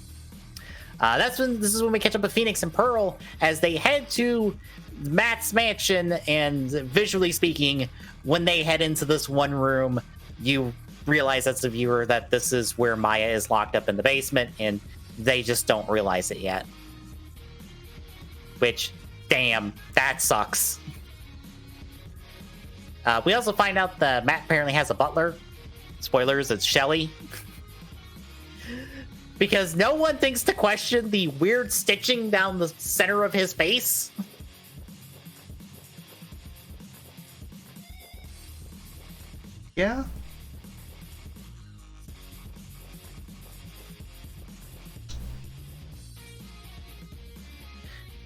This is when we catch up with Phoenix and Pearl as they head to Matt's mansion, and visually speaking, when they head into this one room, you realize as a viewer that this is where Maya is locked up in the basement, and they just don't realize it yet. Which, damn, that sucks. We also find out that Matt apparently has a butler. Spoilers, it's Shelly. Because no one thinks to question the weird stitching down the center of his face. Yeah,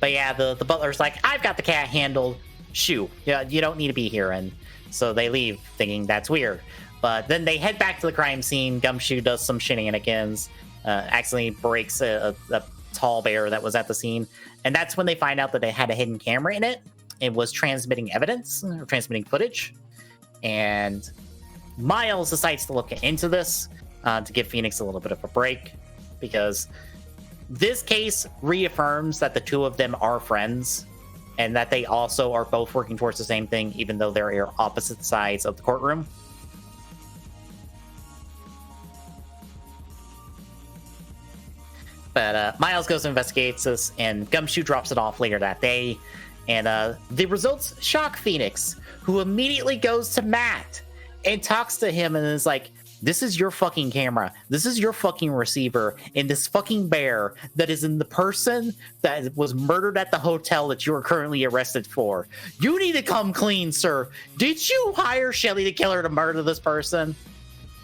But yeah, the butler's like, I've got the cat handled. Shoo, yeah, you don't need to be here. And so they leave, thinking that's weird. But then they head back to the crime scene. Gumshoe does some shenanigans, accidentally breaks a tall bear that was at the scene. And that's when they find out that they had a hidden camera in it. It was transmitting evidence, or transmitting footage. And Miles decides to look into this to give Phoenix a little bit of a break, because this case reaffirms that the two of them are friends and that they also are both working towards the same thing, even though they're opposite sides of the courtroom. But Miles goes and investigates this, and Gumshoe drops it off later that day. And the results shock Phoenix, who immediately goes to Matt and talks to him and is like, this is your fucking camera. This is your fucking receiver. And this fucking bear that is in the person that was murdered at the hotel that you are currently arrested for. You need to come clean, sir. Did you hire Shelly the Killer to murder this person?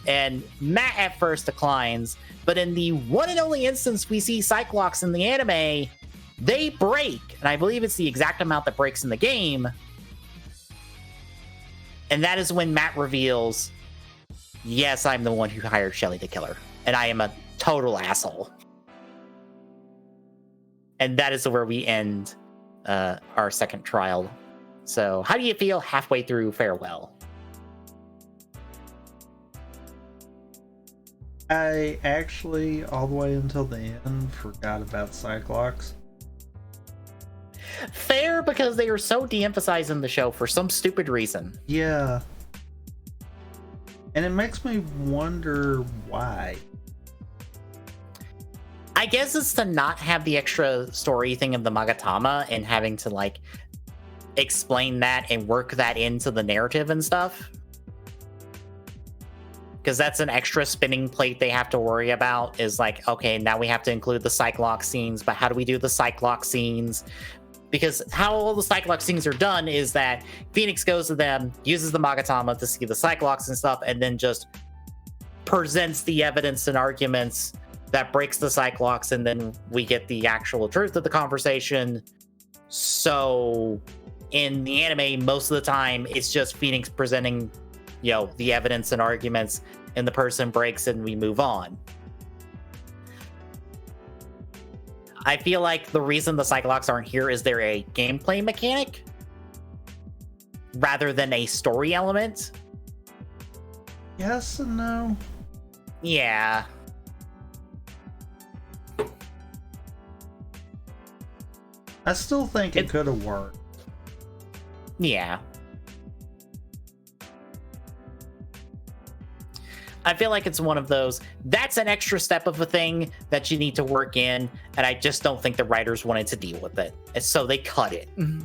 And Matt at first declines. But in the one and only instance we see Cyclops in the anime, they break. And I believe it's the exact amount that breaks in the game. And that is when Matt reveals, yes, I'm the one who hired Shelly the Killer, and I am a total asshole. And that is where we end our second trial. So how do you feel halfway through Farewell? I actually, all the way until the end, forgot about Cyclops. Fair, because they are so de-emphasized in the show for some stupid reason. Yeah. And it makes me wonder why. I guess it's to not have the extra story thing of the Magatama and having to, like, explain that and work that into the narrative and stuff. Because that's an extra spinning plate they have to worry about, is like, okay, now we have to include the Cyclops scenes, but how do we do the Cyclops scenes? Because how all the Cyclops things are done is that Phoenix goes to them, uses the Magatama to see the Cyclops and stuff, and then just presents the evidence and arguments that breaks the Cyclops, and then we get the actual truth of the conversation. So in the anime, most of the time, it's just Phoenix presenting, you know, the evidence and arguments, and the person breaks and we move on. I feel like the reason the Cyclops aren't here is they're a gameplay mechanic rather than a story element. Yes and no. Yeah. I still think it could have worked. Yeah. I feel like it's one of those, that's an extra step of a thing that you need to work in, and I just don't think the writers wanted to deal with it. And so they cut it. Mm-hmm.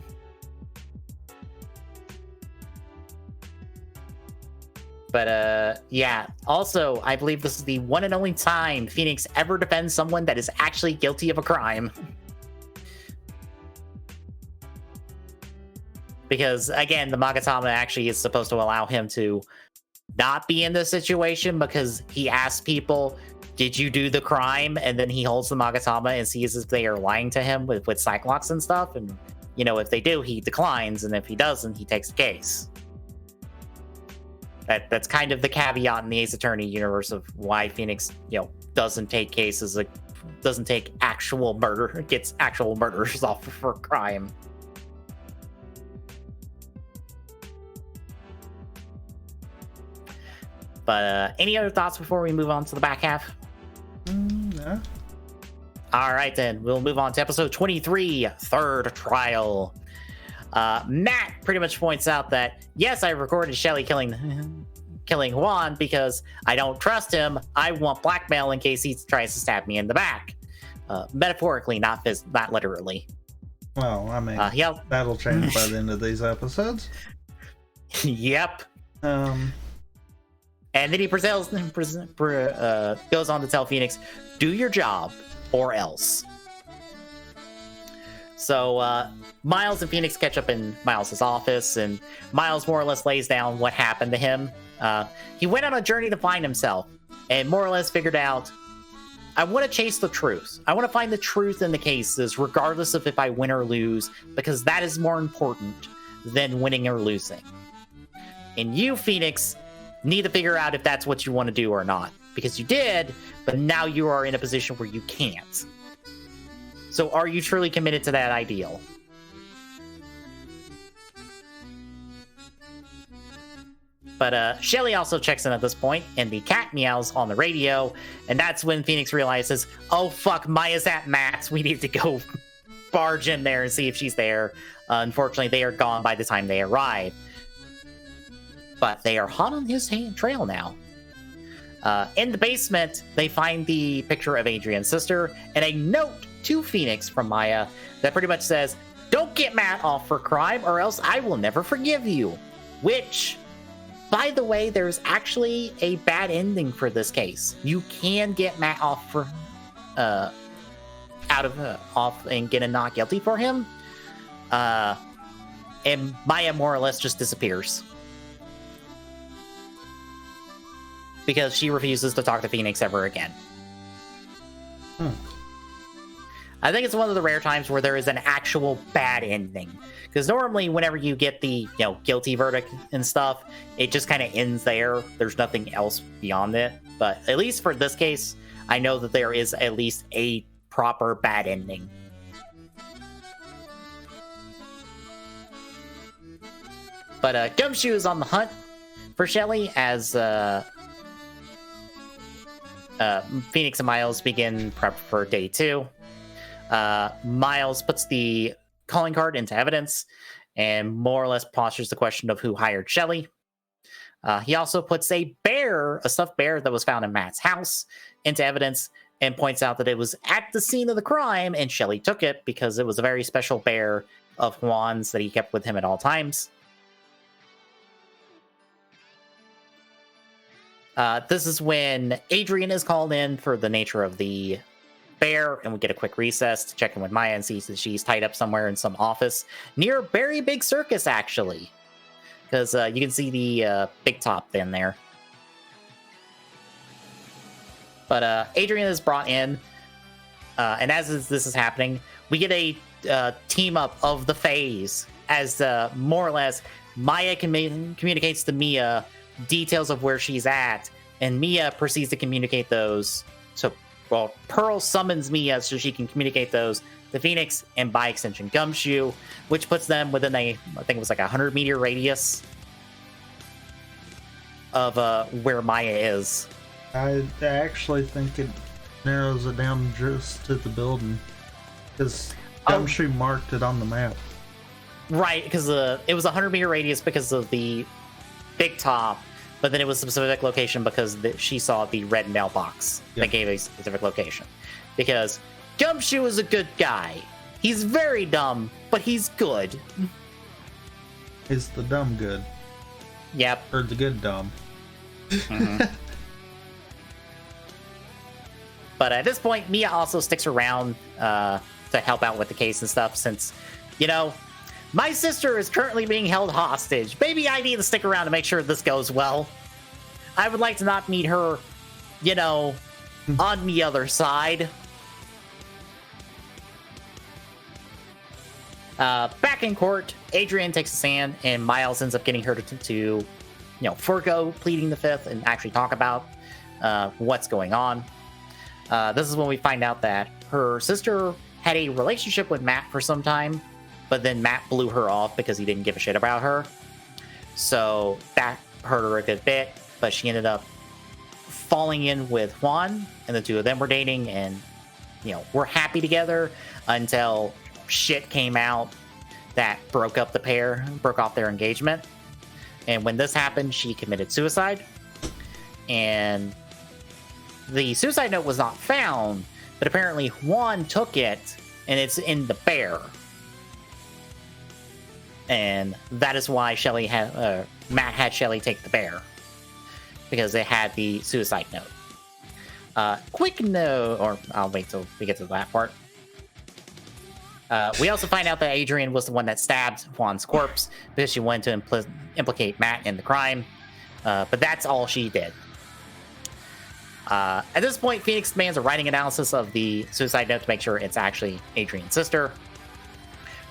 But yeah, also, I believe this is the one and only time Phoenix ever defends someone that is actually guilty of a crime. Because, again, the Magatama actually is supposed to allow him to not be in this situation, because he asks people, did you do the crime? And then he holds the Magatama and sees if they are lying to him with Cyclops and stuff. And, you know, if they do, he declines. And if he doesn't, he takes the case. That's kind of the caveat in the Ace Attorney universe of why Phoenix, you know, doesn't take cases, like, doesn't take actual murder, gets actual murderers off for crime. But any other thoughts before we move on to the back half? No. All right, then. We'll move on to episode 23, Third Trial. Matt pretty much points out that, yes, I recorded Shelly killing Juan because I don't trust him. I want blackmail in case he tries to stab me in the back. Metaphorically, not literally. Well, I mean, that'll change by the end of these episodes. Yep. And then he goes on to tell Phoenix, do your job or else. So Miles and Phoenix catch up in Miles' office, and Miles more or less lays down what happened to him. He went on a journey to find himself and more or less figured out I want to chase the truth. I want to find the truth in the cases, regardless of if I win or lose, because that is more important than winning or losing. And you, Phoenix, need to figure out if that's what you want to do or not. Because you did, but now you are in a position where you can't. So are you truly committed to that ideal? But Shelly also checks in at this point, and the cat meows on the radio, and that's when Phoenix realizes, oh fuck, Maya's at Matt's. We need to go barge in there and see if she's there. Unfortunately, they are gone by the time they arrive. But they are hot on his trail now. In the basement, they find the picture of Adrian's sister, and a note to Phoenix from Maya that pretty much says, don't get Matt off for crime, or else I will never forgive you. Which... by the way, there's actually a bad ending for this case. You can get Matt off for off and get a not guilty for him. And Maya more or less just disappears. Because she refuses to talk to Phoenix ever again. I think it's one of the rare times where there is an actual bad ending. Because normally, whenever you get the guilty verdict and stuff, it just kind of ends there. There's nothing else beyond it. But at least for this case, I know that there is at least a proper bad ending. But Gumshoe is on the hunt for Shelly as Phoenix and Miles begin prep for day 2. Miles puts the calling card into evidence and more or less postures the question of who hired Shelly. He also puts a stuffed bear that was found in Matt's house into evidence and points out that it was at the scene of the crime and Shelly took it because it was a very special bear of Juan's that he kept with him at all times. This is when Adrian is called in for the nature of the bear, and we get a quick recess to check in with Maya and see that she's tied up somewhere in some office near a very big circus, actually, because you can see the big top in there. But Adrian is brought in, and as this is happening, we get a team up of the Fays as more or less Maya communicates to Mia details of where she's at, and Mia proceeds to communicate those. So, well, Pearl summons Mia so she can communicate those to Phoenix and by extension Gumshoe, which puts them within I think it was like a 100-meter radius of where Maya is. I actually think it narrows it down just to the building, because Gumshoe marked it on the map. Right, because it was a 100-meter radius because of the big top, but then it was a specific location because she saw the red mailbox that gave a specific location. Because Gumshoe is a good guy. He's very dumb, but he's good. Is the dumb good? Yep. Or the good dumb. Mm-hmm. But at this point, Mia also sticks around to help out with the case and stuff since, my sister is currently being held hostage. Maybe I need to stick around to make sure this goes well. I would like to not meet her, on the other side. Back in court, Adrian takes a stand, and Miles ends up getting her to forego pleading the fifth and actually talk about what's going on. This is when we find out that her sister had a relationship with Matt for some time, but then Matt blew her off because he didn't give a shit about her. So that hurt her a good bit, but she ended up falling in with Juan, and the two of them were dating, and, were happy together until shit came out that broke off their engagement. And when this happened, she committed suicide. And the suicide note was not found, but apparently Juan took it, and it's in the bear. And that is why Matt had Shelly take the bear, because it had the suicide note. Quick note, or I'll wait till we get to that part. We also find out that Adrian was the one that stabbed Juan's corpse because she wanted to implicate Matt in the crime. But that's all she did. At this point, Phoenix demands a writing analysis of the suicide note to make sure it's actually Adrian's sister.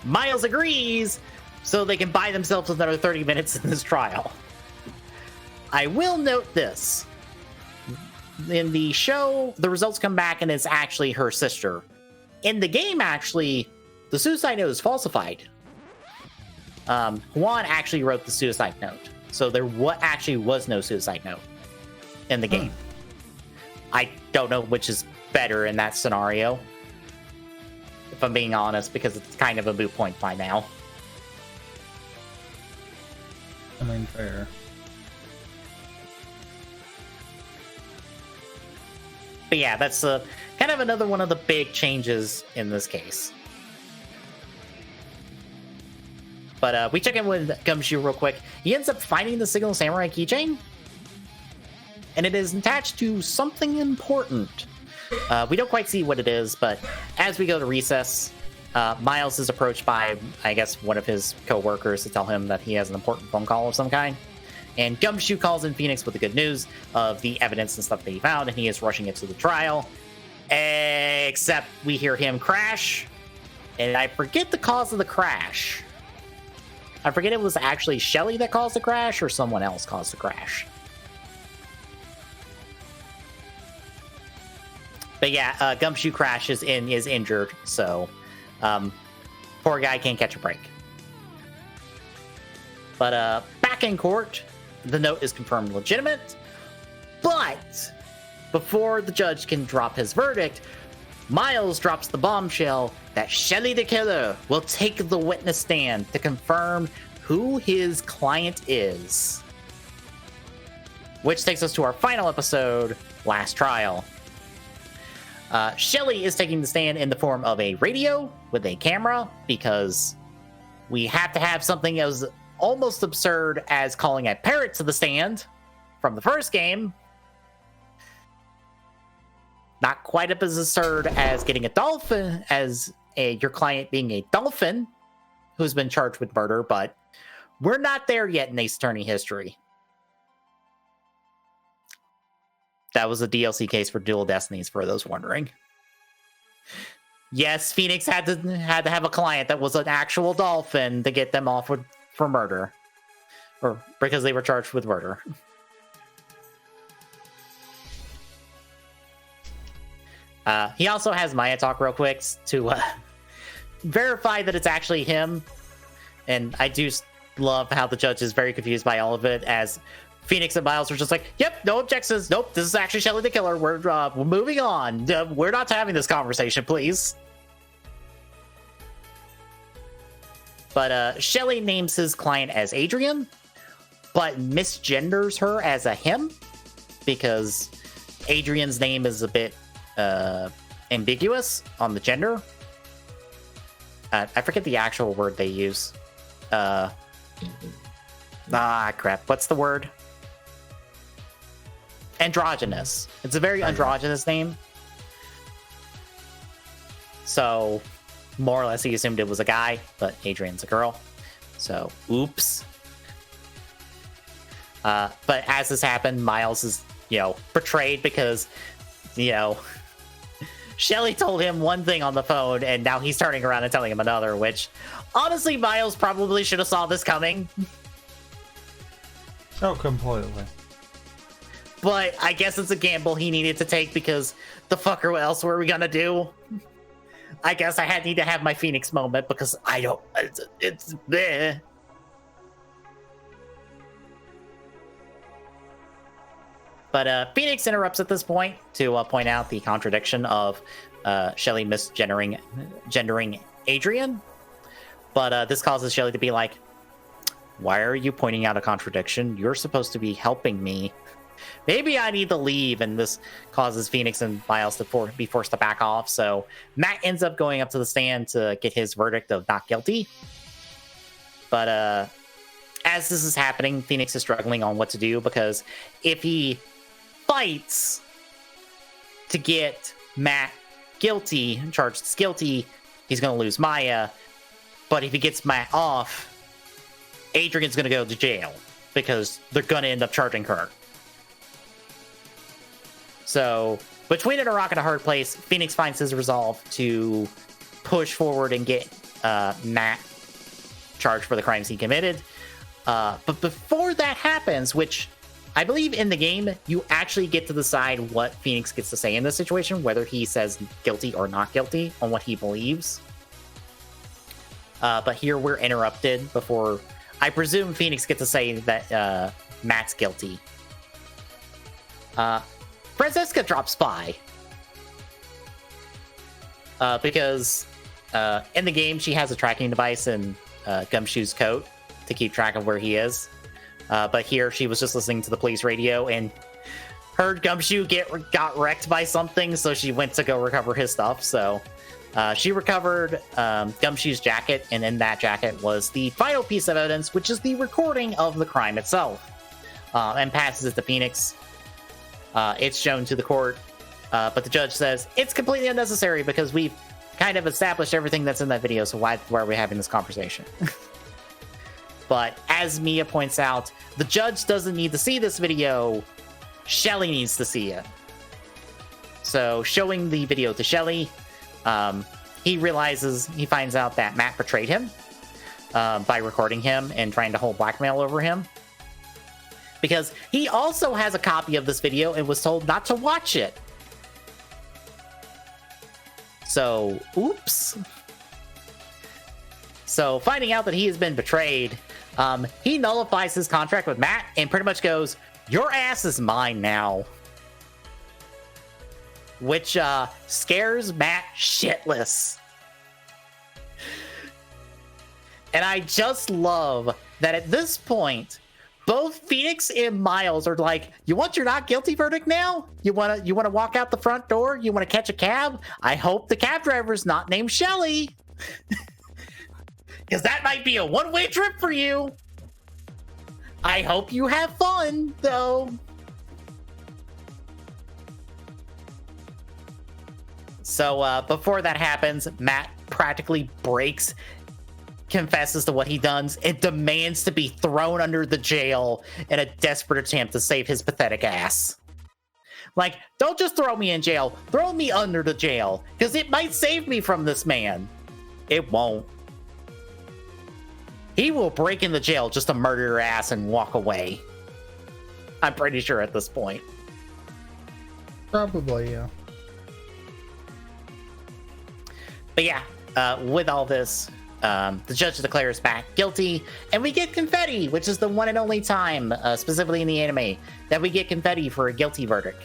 Miles agrees, so they can buy themselves another 30 minutes in this trial. I will note this. In the show, the results come back and it's actually her sister. In the game, actually, the suicide note is falsified. Juan actually wrote the suicide note. So there actually was no suicide note in the game. I don't know which is better in that scenario, if I'm being honest, because it's kind of a moot point by now. I mean, fair. But yeah, that's kind of another one of the big changes in this case. But we check in with Gumshoe real quick. He ends up finding the Signal Samurai keychain, and it is attached to something important. We don't quite see what it is, but as we go to recess, Miles is approached by, I guess, one of his co-workers to tell him that he has an important phone call of some kind. And Gumshoe calls in Phoenix with the good news of the evidence and stuff that he found, and he is rushing it to the trial. Except we hear him crash, and I forget the cause of the crash. I forget it was actually Shelly that caused the crash, or someone else caused the crash. But yeah, Gumshoe crashes and is injured, so poor guy can't catch a break. But back in court, the note is confirmed legitimate, but before the judge can drop his verdict, Miles drops the bombshell that Shelly the killer will take the witness stand to confirm who his client is. Which takes us to our final episode, Last Trial. Shelly is taking the stand in the form of a radio with a camera, because we have to have something as almost absurd as calling a parrot to the stand from the first game. Not quite as absurd as getting a dolphin, as your client being a dolphin who's been charged with murder, but we're not there yet in Ace Attorney history. That was a DLC case for Dual Destinies, for those wondering. Yes, Phoenix had to have a client that was an actual dolphin to get them off for murder, or because they were charged with murder. He also has Maya talk real quick to verify that it's actually him. And I do love how the judge is very confused by all of it, as Phoenix and Miles are just like, yep, no objections. Nope, this is actually Shelly the killer. We're moving on. We're not having this conversation, please. But Shelly names his client as Adrian, but misgenders her as a him, because Adrian's name is a bit ambiguous on the gender. I forget the actual word they use. Crap. What's the word? Androgynous. It's a very androgynous name. So, more or less, he assumed it was a guy, but Adrian's a girl. So, oops. But as this happened, Miles is, betrayed because, Shelly told him one thing on the phone, and now he's turning around and telling him another, which, honestly, Miles probably should have saw this coming. Oh, completely. But I guess it's a gamble he needed to take, because the fucker, what else were we gonna do? I guess I need to have my Phoenix moment, because I don't... It's bleh. But Phoenix interrupts at this point to point out the contradiction of Shelly misgendering Adrian. But this causes Shelly to be like, why are you pointing out a contradiction? You're supposed to be helping me. Maybe I need to leave, and this causes Phoenix and Miles to be forced to back off. So Matt ends up going up to the stand to get his verdict of not guilty. But as this is happening, Phoenix is struggling on what to do, because if he fights to get Matt charged as guilty, he's going to lose Maya. But if he gets Matt off, Adrian's going to go to jail, because they're going to end up charging her. So between a rock and a hard place, Phoenix finds his resolve to push forward and get Matt charged for the crimes he committed. But before that happens, which I believe in the game, you actually get to decide what Phoenix gets to say in this situation, whether he says guilty or not guilty on what he believes. But here we're interrupted before, I presume Phoenix gets to say that Matt's guilty. Francesca drops by. Because in the game, she has a tracking device in Gumshoe's coat to keep track of where he is. But here, she was just listening to the police radio and heard Gumshoe got wrecked by something, so she went to go recover his stuff. So she recovered Gumshoe's jacket, and in that jacket was the final piece of evidence, which is the recording of the crime itself, and passes it to Phoenix. It's shown to the court, but the judge says it's completely unnecessary because we've kind of established everything that's in that video, so why are we having this conversation? But as Mia points out, the judge doesn't need to see this video. Shelly needs to see it. So showing the video to Shelly, he finds out that Matt betrayed him by recording him and trying to hold blackmail over him. Because he also has a copy of this video and was told not to watch it. So, oops. So finding out that he has been betrayed, he nullifies his contract with Matt and pretty much goes, "Your ass is mine now." Which scares Matt shitless. And I just love that at this point, both Phoenix and Miles are like, "You want your not guilty verdict now? You want to walk out the front door? You want to catch a cab? I hope the cab driver's not named Shelly." Because that might be a one-way trip for you. I hope you have fun, though. So before that happens, Matt practically breaks, confesses to what he does, and demands to be thrown under the jail in a desperate attempt to save his pathetic ass. Like, don't just throw me in jail. Throw me under the jail, because it might save me from this man. It won't. He will break in the jail just to murder your ass and walk away. I'm pretty sure at this point. Probably, yeah. But yeah, with all this, the judge declares Matt guilty, and we get confetti, which is the one and only time, specifically in the anime, that we get confetti for a guilty verdict.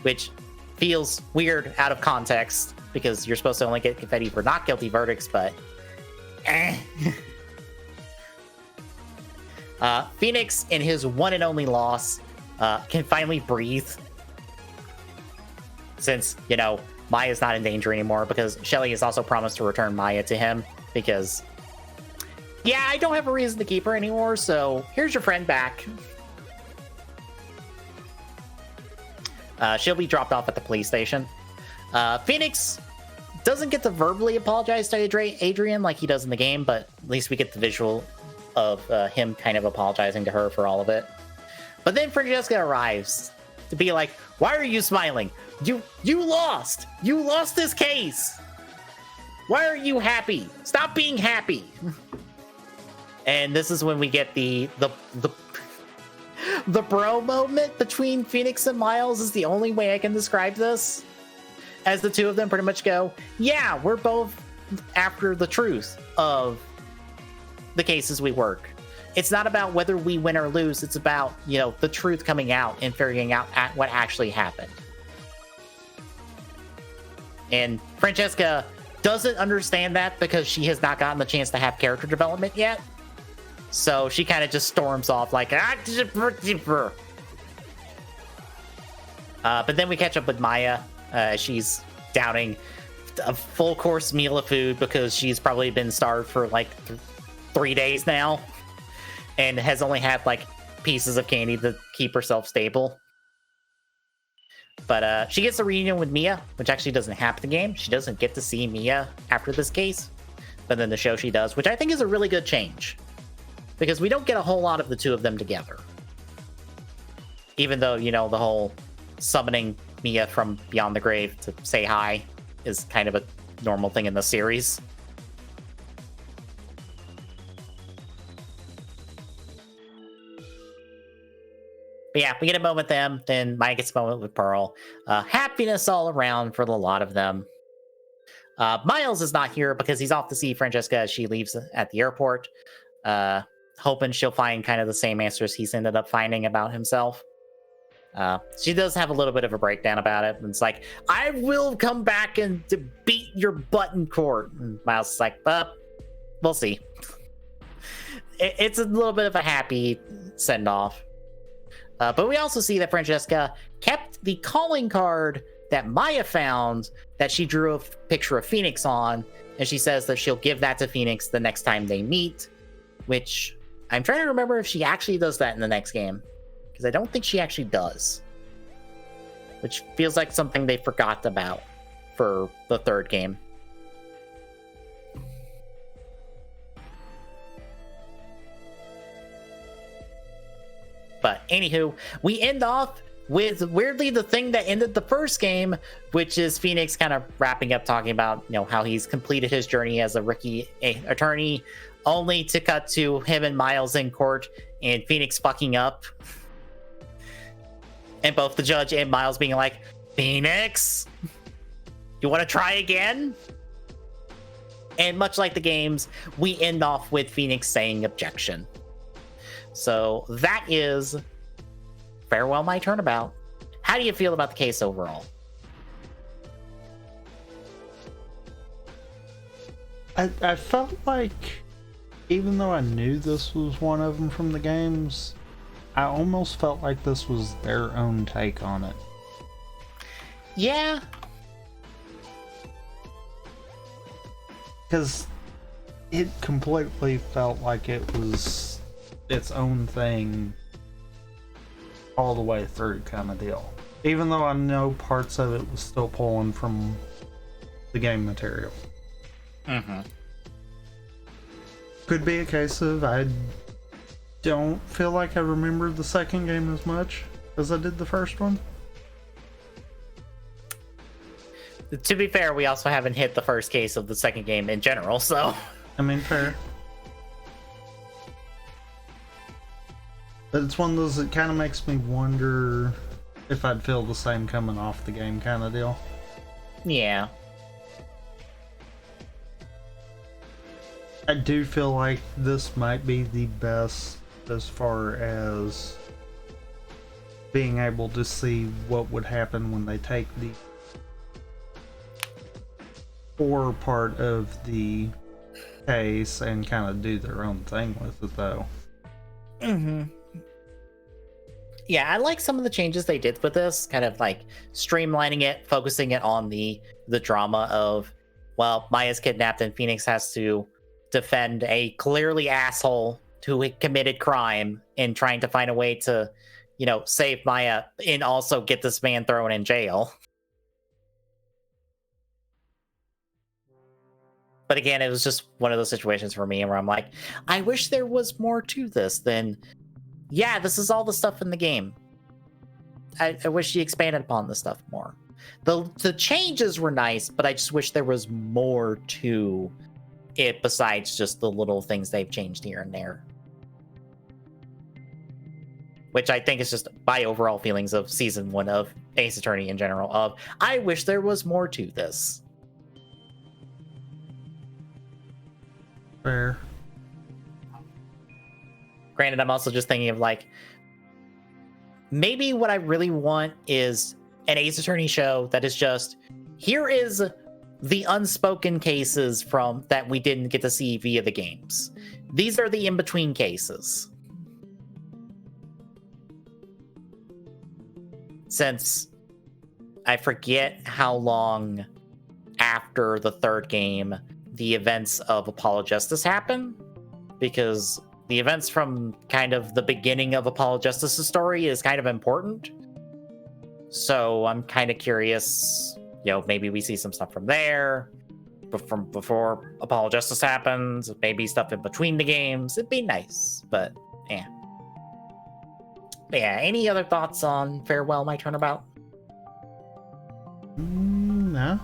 Which feels weird out of context, because you're supposed to only get confetti for not guilty verdicts, but Phoenix, in his one and only loss, can finally breathe. Since, Maya's not in danger anymore, because Shelly has also promised to return Maya to him, because, yeah, I don't have a reason to keep her anymore, so here's your friend back. She'll be dropped off at the police station. Phoenix doesn't get to verbally apologize to Adrian like he does in the game, but at least we get the visual of him kind of apologizing to her for all of it. But then Francesca arrives to be like, "Why are you smiling? You lost! You lost this case! Why are you happy? Stop being happy!" And this is when we get the bro moment between Phoenix and Miles is the only way I can describe this. As the two of them pretty much go, "Yeah, we're both after the truth of the cases we work. It's not about whether we win or lose. It's about, the truth coming out and figuring out what actually happened." And Francesca doesn't understand that because she has not gotten the chance to have character development yet. So she kind of just storms off like, but then we catch up with Maya. She's downing a full course meal of food because she's probably been starved for like 3 days now and has only had like pieces of candy to keep herself stable. But she gets a reunion with Mia, which actually doesn't happen in the game. She doesn't get to see Mia after this case, but then the show she does, which I think is a really good change because we don't get a whole lot of the two of them together. Even though, the whole summoning Mia from beyond the grave to say hi is kind of a normal thing in the series. But yeah, we get a moment with them, then Maya gets a moment with Pearl. Happiness all around for a lot of them. Miles is not here because he's off to see Francesca as she leaves at the airport, hoping she'll find kind of the same answers he's ended up finding about himself. She does have a little bit of a breakdown about it, and it's like, I will come back and beat your butt in court. And Miles is like, we'll see. It's a little bit of a happy send-off. But we also see that Francesca kept the calling card that Maya found that she drew a picture of Phoenix on, and she says that she'll give that to Phoenix the next time they meet, which I'm trying to remember if she actually does that in the next game, because I don't think she actually does, which feels like something they forgot about for the third game. But anywho, we end off with weirdly the thing that ended the first game, which is Phoenix kind of wrapping up talking about, how he's completed his journey as a rookie attorney, only to cut to him and Miles in court and Phoenix fucking up. And both the judge and Miles being like, Phoenix, you want to try again? And much like the games, we end off with Phoenix saying objection. So that is Farewell My Turnabout. How do you feel about the case overall? I felt like, even though I knew this was one of them from the games, I almost felt like this was their own take on it. Yeah. Because it completely felt like it was its own thing all the way through, kind of deal. Even though I know parts of it was still pulling from the game material. Mm-hmm. Could be a case of I don't feel like I remember the second game as much as I did the first one. To be fair, we also haven't hit the first case of the second game in general, so... I mean, fair. But it's one of those that kind of makes me wonder if I'd feel the same coming off the game kind of deal. Yeah. I do feel like this might be the best as far as being able to see what would happen when they take the horror part of the case and kind of do their own thing with it, though. Mm-hmm. Yeah, I like some of the changes they did with this, kind of like streamlining it, focusing it on the drama of, well, Maya's kidnapped and Phoenix has to defend a clearly asshole who committed crime and trying to find a way to, save Maya and also get this man thrown in jail. But again, it was just one of those situations for me where I'm like, I wish there was more to this than, yeah, this is all the stuff in the game. I wish you expanded upon this stuff more. The changes were nice, but I just wish there was more to it besides just the little things they've changed here and there. Which I think is just my overall feelings of season 1 of Ace Attorney in general, of I wish there was more to this. Fair. Granted, I'm also just thinking of like, maybe what I really want is an Ace Attorney show that is just, here is the unspoken cases from that we didn't get to see via the games. These are the in-between cases. Since I forget how long after the third game the events of Apollo Justice happen, because the events from kind of the beginning of Apollo Justice's story is kind of important. So I'm kind of curious, maybe we see some stuff from there, from before Apollo Justice happens, maybe stuff in between the games. It'd be nice, but yeah. Any other thoughts on Farewell My Turnabout? No.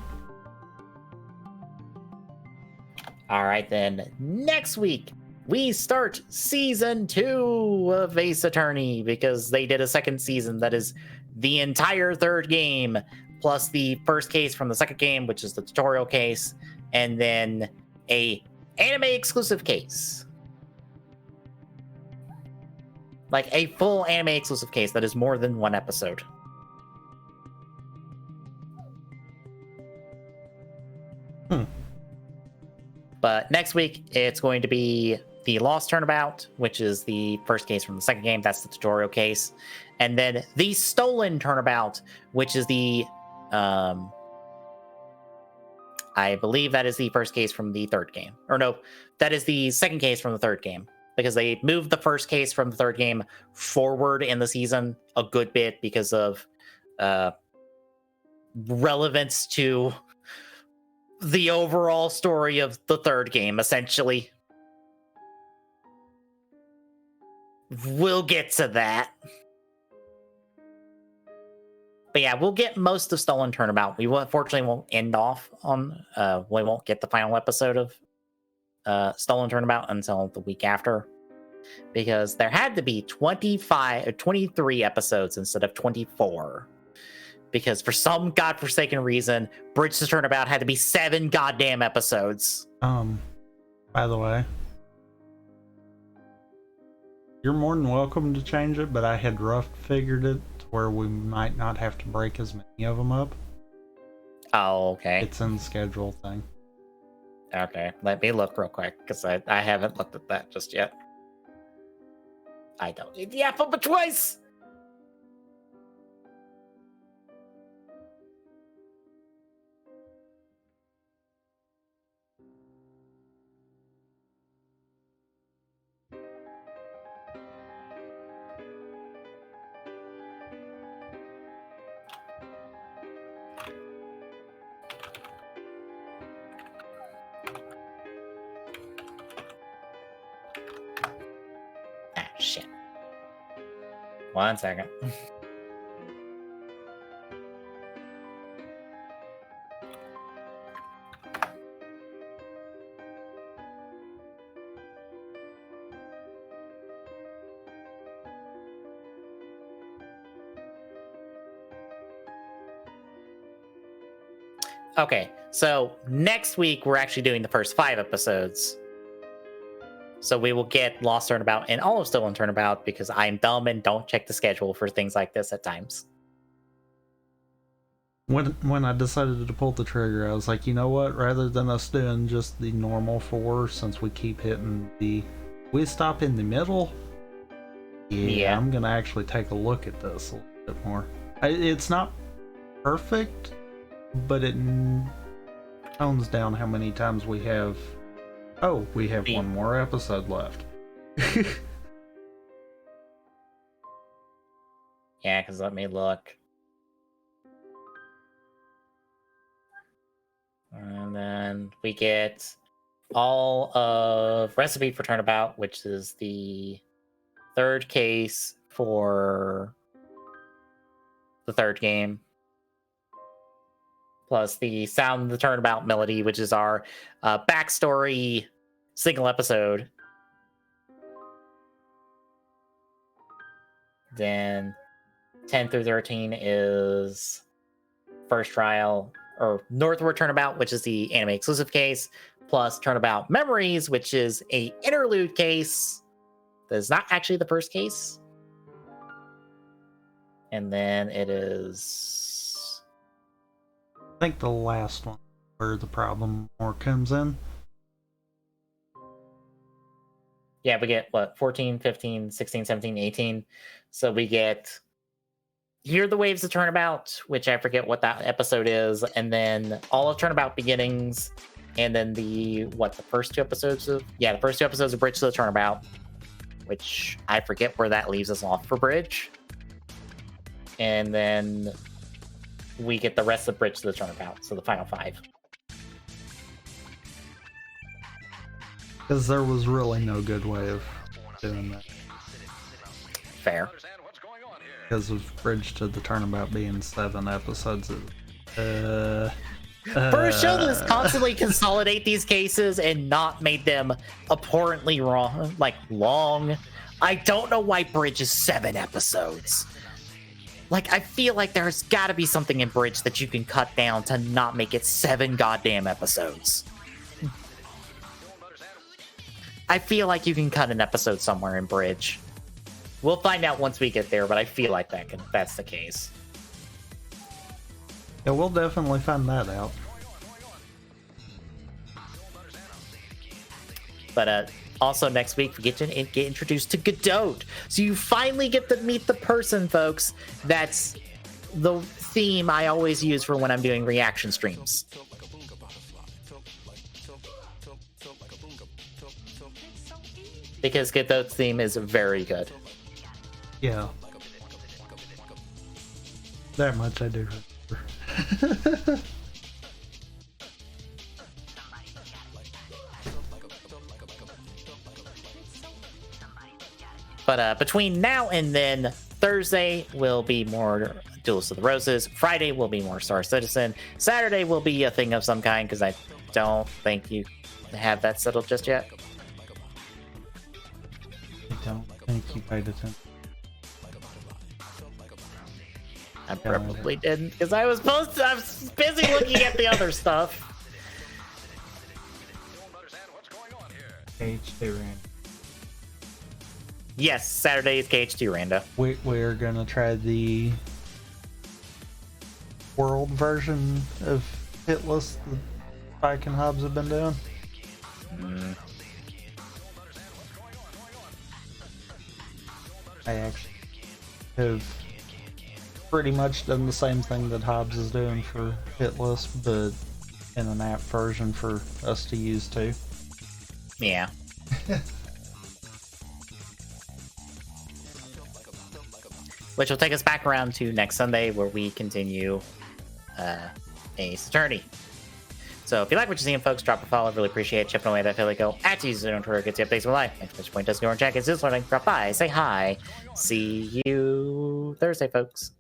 All right, then. Next week, we start season 2 of Ace Attorney because they did a second season that is the entire third game, plus the first case from the second game, which is the tutorial case, and then a anime exclusive case. Like a full anime exclusive case that is more than one episode. But next week, it's going to be the Lost Turnabout, which is the first case from the second game. That's the tutorial case. And then the Stolen Turnabout, which is the... I believe that is the first case from the third game. Or no, that is the second case from the third game. Because they moved the first case from the third game forward in the season a good bit because of relevance to the overall story of the third game, essentially. We'll get to that. But yeah, we'll get most of Stolen Turnabout. We unfortunately won't end off on... we won't get the final episode of Stolen Turnabout until the week after. Because there had to be 23 episodes instead of 24. Because for some godforsaken reason, Bridge to Turnabout had to be 7 goddamn episodes. By the way, you're more than welcome to change it, but I had rough figured it to where we might not have to break as many of them up. Oh, okay. It's in the schedule thing. Okay, let me look real quick, because I haven't looked at that just yet. I don't need the alphabet twice! Ah, shit. 1 second. Okay, so next week we're actually doing the first 5 episodes. So we will get Lost Turnabout and all of Stolen Turnabout because I'm dumb and don't check the schedule for things like this at times. When I decided to pull the trigger, I was like, you know what? Rather than us doing just the normal 4, since we keep hitting we stop in the middle. Yeah, I'm gonna actually take a look at this a little bit more. It's not perfect, but it tones down how many times we have. Oh, we have one more episode left. Yeah, because let me look. And then we get all of Recipe for Turnabout, which is the third case for the third game. Plus the Sound of the Turnabout Melody, which is our backstory single episode. Then 10 through 13 is First Trial, or Northward Turnabout, which is the anime exclusive case, plus Turnabout Memories, which is a interlude case that is not actually the first case. And then it is... I think the last one where the problem more comes in. Yeah, we get, 14, 15, 16, 17, 18. So we get Hear the Waves of Turnabout, which I forget what that episode is, and then all of Turnabout Beginnings, and then the first 2 episodes of... Yeah, the first 2 episodes of Bridge to the Turnabout, which I forget where that leaves us off for Bridge. And then we get the rest of Bridge to the Turnabout, so the final 5. Because there was really no good way of doing that. Fair. Because of Bridge to the Turnabout being 7 episodes. For a show that's constantly consolidate these cases and not made them abhorrently wrong, like long, I don't know why Bridge is 7 episodes. Like, I feel like there's got to be something in Bridge that you can cut down to not make it 7 goddamn episodes. I feel like you can cut an episode somewhere in Bridge. We'll find out once we get there, but I feel like that's the case. Yeah, we'll definitely find that out. But also next week we get introduced to Godot, so you finally get to meet the person, folks. That's the theme I always use for when I'm doing reaction streams. Because Godot's theme is very good. Yeah. That much I do remember. But between now and then, Thursday will be more Duels of the Roses. Friday will be more Star Citizen. Saturday will be a thing of some kind, because I don't think you have that settled just yet. I don't think you paid attention. I probably didn't, because I was busy looking at the other stuff. KH2 Randa. Yes, Saturday is KH2 Randa. We're gonna try the world version of Hitless that Spike and Hobbs have been doing. I actually have pretty much done the same thing that Hobbs is doing for Hitless, but in an app version for us to use too. Yeah. Which will take us back around to next Sunday, where we continue Ace Attorney. So if you like what you're seeing, folks, drop a follow. Really appreciate chipping away that go at Jesus on Twitter. Gets you updates of life. Next which point does go and check. It's just learning. Drop by, say hi. See you Thursday, folks.